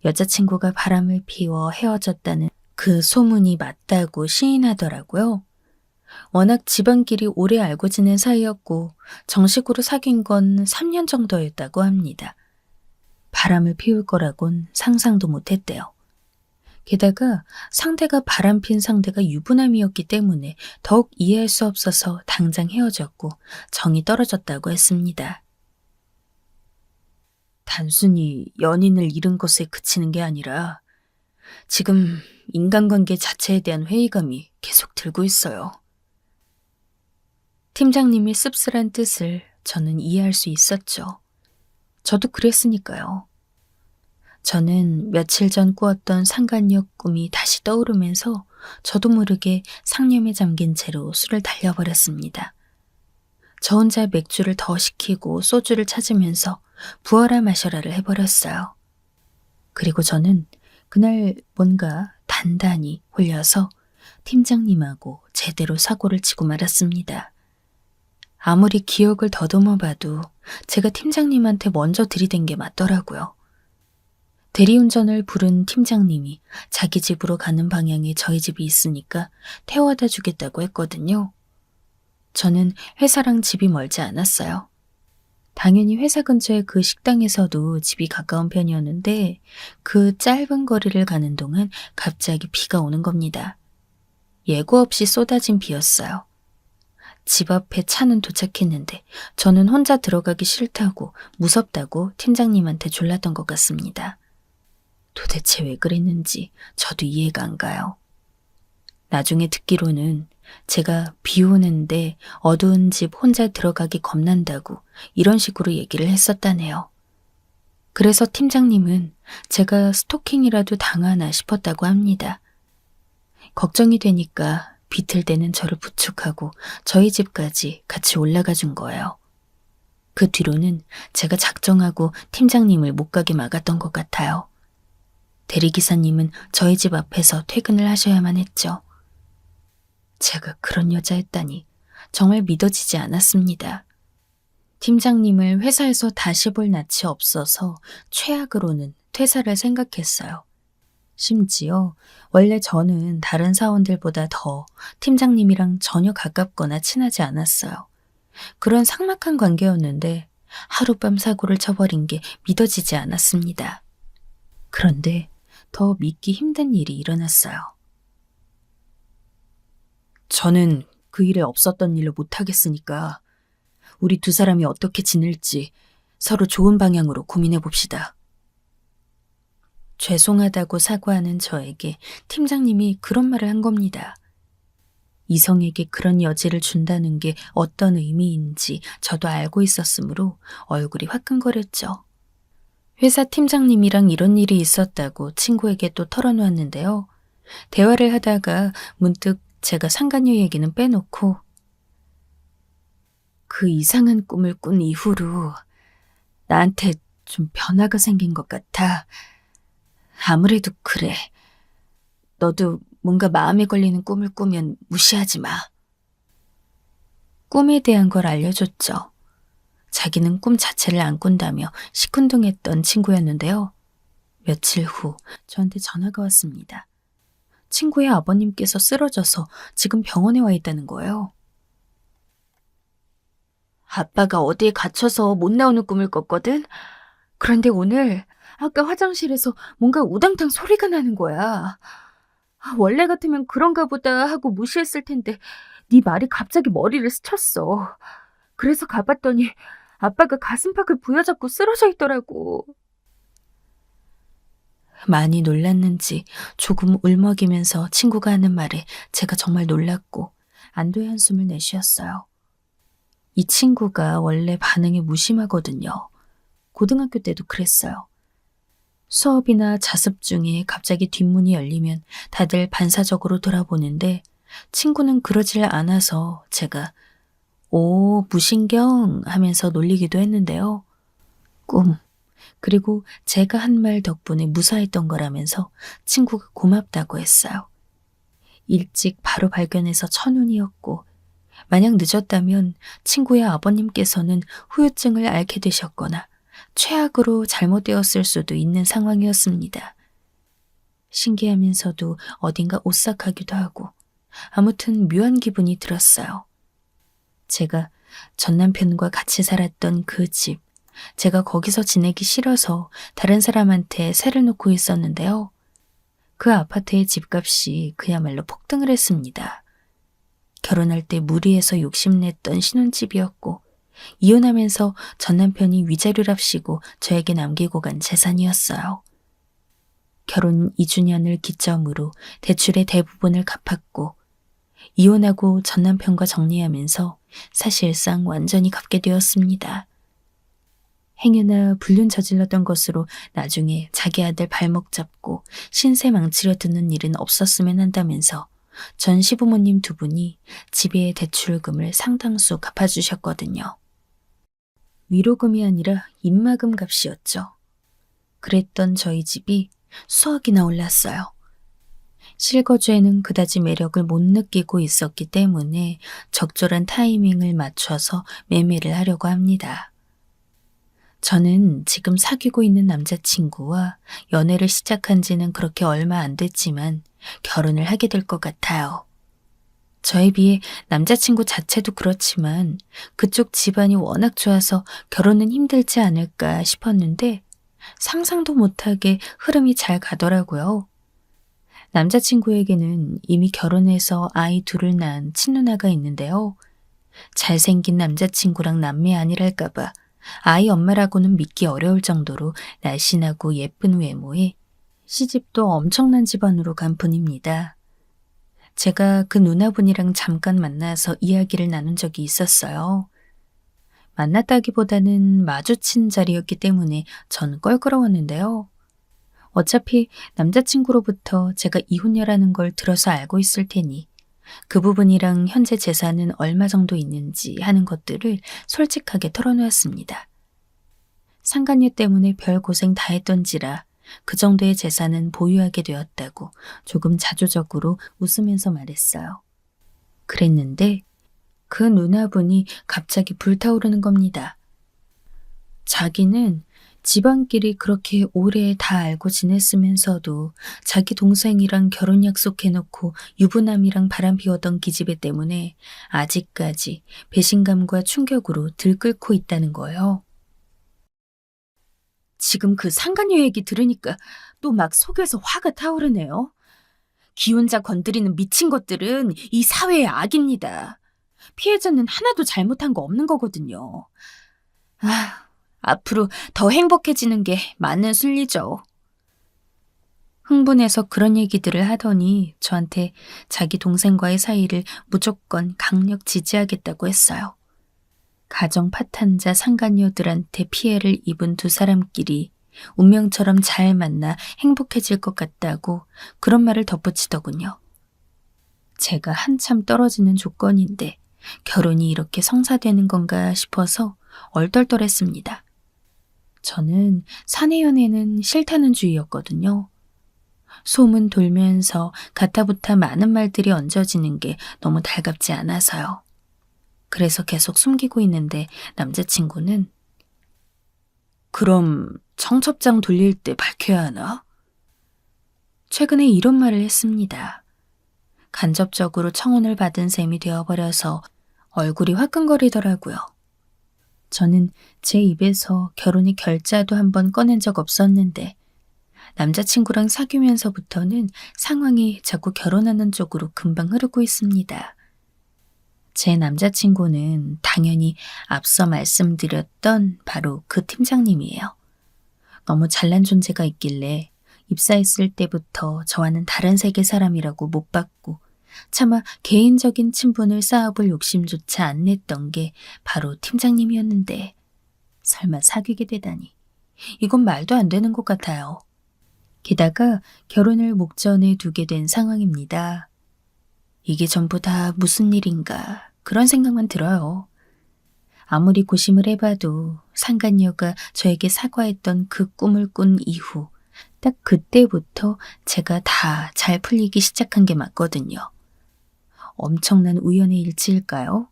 여자친구가 바람을 피워 헤어졌다는 그 소문이 맞다고 시인하더라고요. 워낙 집안끼리 오래 알고 지낸 사이였고 정식으로 사귄 건 3년 정도였다고 합니다. 바람을 피울 거라곤 상상도 못했대요. 게다가 상대가 바람핀 상대가 유부남이었기 때문에 더욱 이해할 수 없어서 당장 헤어졌고 정이 떨어졌다고 했습니다. 단순히 연인을 잃은 것에 그치는 게 아니라 지금 인간관계 자체에 대한 회의감이 계속 들고 있어요. 팀장님의 씁쓸한 뜻을 저는 이해할 수 있었죠. 저도 그랬으니까요. 저는 며칠 전 꾸었던 상간녀 꿈이 다시 떠오르면서 저도 모르게 상념에 잠긴 채로 술을 달려버렸습니다. 저 혼자 맥주를 더 시키고 소주를 찾으면서 부어라 마셔라를 해버렸어요. 그리고 저는 그날 뭔가 단단히 홀려서 팀장님하고 제대로 사고를 치고 말았습니다. 아무리 기억을 더듬어 봐도 제가 팀장님한테 먼저 들이댄 게 맞더라고요. 대리운전을 부른 팀장님이 자기 집으로 가는 방향에 저희 집이 있으니까 태워다 주겠다고 했거든요. 저는 회사랑 집이 멀지 않았어요. 당연히 회사 근처의 그 식당에서도 집이 가까운 편이었는데 그 짧은 거리를 가는 동안 갑자기 비가 오는 겁니다. 예고 없이 쏟아진 비였어요. 집 앞에 차는 도착했는데 저는 혼자 들어가기 싫다고 무섭다고 팀장님한테 졸랐던 것 같습니다. 도대체 왜 그랬는지 저도 이해가 안 가요. 나중에 듣기로는 제가 비 오는데 어두운 집 혼자 들어가기 겁난다고 이런 식으로 얘기를 했었다네요. 그래서 팀장님은 제가 스토킹이라도 당하나 싶었다고 합니다. 걱정이 되니까 비틀대는 저를 부축하고 저희 집까지 같이 올라가 준 거예요. 그 뒤로는 제가 작정하고 팀장님을 못 가게 막았던 것 같아요. 대리기사님은 저희 집 앞에서 퇴근을 하셔야만 했죠. 제가 그런 여자였다니 정말 믿어지지 않았습니다. 팀장님을 회사에서 다시 볼 낯이 없어서 최악으로는 퇴사를 생각했어요. 심지어 원래 저는 다른 사원들보다 더 팀장님이랑 전혀 가깝거나 친하지 않았어요. 그런 삭막한 관계였는데 하룻밤 사고를 쳐버린 게 믿어지지 않았습니다. 그런데 더 믿기 힘든 일이 일어났어요. 저는 그 일에 없었던 일로 못하겠으니까 우리 두 사람이 어떻게 지낼지 서로 좋은 방향으로 고민해 봅시다. 죄송하다고 사과하는 저에게 팀장님이 그런 말을 한 겁니다. 이성에게 그런 여지를 준다는 게 어떤 의미인지 저도 알고 있었으므로 얼굴이 화끈거렸죠. 회사 팀장님이랑 이런 일이 있었다고 친구에게 또 털어놓았는데요. 대화를 하다가 문득 제가 상간녀 얘기는 빼놓고 그 이상한 꿈을 꾼 이후로 나한테 좀 변화가 생긴 것 같아. 아무래도 그래. 너도 뭔가 마음에 걸리는 꿈을 꾸면 무시하지 마. 꿈에 대한 걸 알려줬죠. 자기는 꿈 자체를 안 꾼다며 시큰둥했던 친구였는데요. 며칠 후 저한테 전화가 왔습니다. 친구의 아버님께서 쓰러져서 지금 병원에 와 있다는 거예요. 아빠가 어디에 갇혀서 못 나오는 꿈을 꿨거든? 그런데 오늘 아까 화장실에서 뭔가 우당탕 소리가 나는 거야. 원래 같으면 그런가 보다 하고 무시했을 텐데 네 말이 갑자기 머리를 스쳤어. 그래서 가봤더니 아빠가 가슴팍을 부여잡고 쓰러져 있더라고. 많이 놀랐는지 조금 울먹이면서 친구가 하는 말에 제가 정말 놀랐고 안도의 한숨을 내쉬었어요. 이 친구가 원래 반응이 무심하거든요. 고등학교 때도 그랬어요. 수업이나 자습 중에 갑자기 뒷문이 열리면 다들 반사적으로 돌아보는데 친구는 그러질 않아서 제가 오, 무신경 하면서 놀리기도 했는데요. 꿈, 그리고 제가 한 말 덕분에 무사했던 거라면서 친구가 고맙다고 했어요. 일찍 바로 발견해서 천운이었고, 만약 늦었다면 친구의 아버님께서는 후유증을 앓게 되셨거나 최악으로 잘못되었을 수도 있는 상황이었습니다. 신기하면서도 어딘가 오싹하기도 하고 아무튼 묘한 기분이 들었어요. 제가 전 남편과 같이 살았던 그 집, 제가 거기서 지내기 싫어서 다른 사람한테 세를 놓고 있었는데요. 그 아파트의 집값이 그야말로 폭등을 했습니다. 결혼할 때 무리해서 욕심냈던 신혼집이었고 이혼하면서 전 남편이 위자료랍시고 저에게 남기고 간 재산이었어요. 결혼 2주년을 기점으로 대출의 대부분을 갚았고 이혼하고 전 남편과 정리하면서 사실상 완전히 갚게 되었습니다. 행여나 불륜 저질렀던 것으로 나중에 자기 아들 발목 잡고 신세 망치려 드는 일은 없었으면 한다면서 전 시부모님 두 분이 집의 대출금을 상당수 갚아주셨거든요. 위로금이 아니라 입마금 값이었죠. 그랬던 저희 집이 수억이나 올랐어요. 실거주에는 그다지 매력을 못 느끼고 있었기 때문에 적절한 타이밍을 맞춰서 매매를 하려고 합니다. 저는 지금 사귀고 있는 남자친구와 연애를 시작한 지는 그렇게 얼마 안 됐지만 결혼을 하게 될 것 같아요. 저에 비해 남자친구 자체도 그렇지만 그쪽 집안이 워낙 좋아서 결혼은 힘들지 않을까 싶었는데 상상도 못하게 흐름이 잘 가더라고요. 남자친구에게는 이미 결혼해서 아이 둘을 낳은 친누나가 있는데요. 잘생긴 남자친구랑 남매 아니랄까봐 아이 엄마라고는 믿기 어려울 정도로 날씬하고 예쁜 외모에 시집도 엄청난 집안으로 간 분입니다. 제가 그 누나분이랑 잠깐 만나서 이야기를 나눈 적이 있었어요. 만났다기보다는 마주친 자리였기 때문에 전 껄끄러웠는데요. 어차피 남자친구로부터 제가 이혼녀라는 걸 들어서 알고 있을 테니 그 부분이랑 현재 재산은 얼마 정도 있는지 하는 것들을 솔직하게 털어놓았습니다. 상간녀 때문에 별 고생 다 했던지라 그 정도의 재산은 보유하게 되었다고 조금 자조적으로 웃으면서 말했어요. 그랬는데 그 누나분이 갑자기 불타오르는 겁니다. 자기는 집안끼리 그렇게 오래 다 알고 지냈으면서도 자기 동생이랑 결혼 약속해놓고 유부남이랑 바람 피우던 기집애 때문에 아직까지 배신감과 충격으로 들끓고 있다는 거예요. 지금 그 상간녀 얘기 들으니까 또 막 속에서 화가 타오르네요. 기혼자 건드리는 미친 것들은 이 사회의 악입니다. 피해자는 하나도 잘못한 거 없는 거거든요. 앞으로 더 행복해지는 게 맞는 순리죠. 흥분해서 그런 얘기들을 하더니 저한테 자기 동생과의 사이를 무조건 강력 지지하겠다고 했어요. 가정 파탄자 상간녀들한테 피해를 입은 두 사람끼리 운명처럼 잘 만나 행복해질 것 같다고 그런 말을 덧붙이더군요. 제가 한참 떨어지는 조건인데 결혼이 이렇게 성사되는 건가 싶어서 얼떨떨했습니다. 저는 사내연애는 싫다는 주의였거든요. 소문 돌면서 가타부타 많은 말들이 얹어지는 게 너무 달갑지 않아서요. 그래서 계속 숨기고 있는데 남자친구는 그럼 청첩장 돌릴 때 밝혀야 하나? 최근에 이런 말을 했습니다. 간접적으로 청혼을 받은 셈이 되어버려서 얼굴이 화끈거리더라고요. 저는 제 입에서 결혼의 결자도 한번 꺼낸 적 없었는데 남자친구랑 사귀면서부터는 상황이 자꾸 결혼하는 쪽으로 금방 흐르고 있습니다. 제 남자친구는 당연히 앞서 말씀드렸던 바로 그 팀장님이에요. 너무 잘난 존재가 있길래 입사했을 때부터 저와는 다른 세계 사람이라고 못 봤고 차마 개인적인 친분을 쌓아볼 욕심조차 안 냈던 게 바로 팀장님이었는데 설마 사귀게 되다니 이건 말도 안 되는 것 같아요. 게다가 결혼을 목전에 두게 된 상황입니다. 이게 전부 다 무슨 일인가 그런 생각만 들어요. 아무리 고심을 해봐도 상간녀가 저에게 사과했던 그 꿈을 꾼 이후 딱 그때부터 제가 다 잘 풀리기 시작한 게 맞거든요. 엄청난 우연의 일치일까요?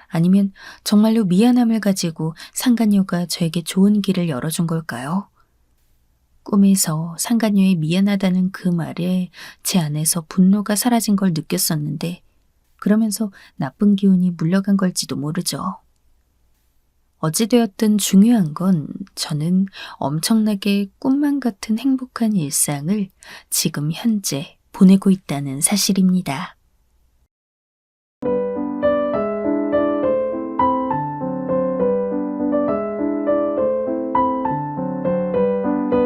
아니면 정말로 미안함을 가지고 상간녀가 저에게 좋은 길을 열어준 걸까요? 꿈에서 상간녀의 미안하다는 그 말에 제 안에서 분노가 사라진 걸 느꼈었는데 그러면서 나쁜 기운이 물러간 걸지도 모르죠. 어찌되었든 중요한 건 저는 엄청나게 꿈만 같은 행복한 일상을 지금 현재 보내고 있다는 사실입니다.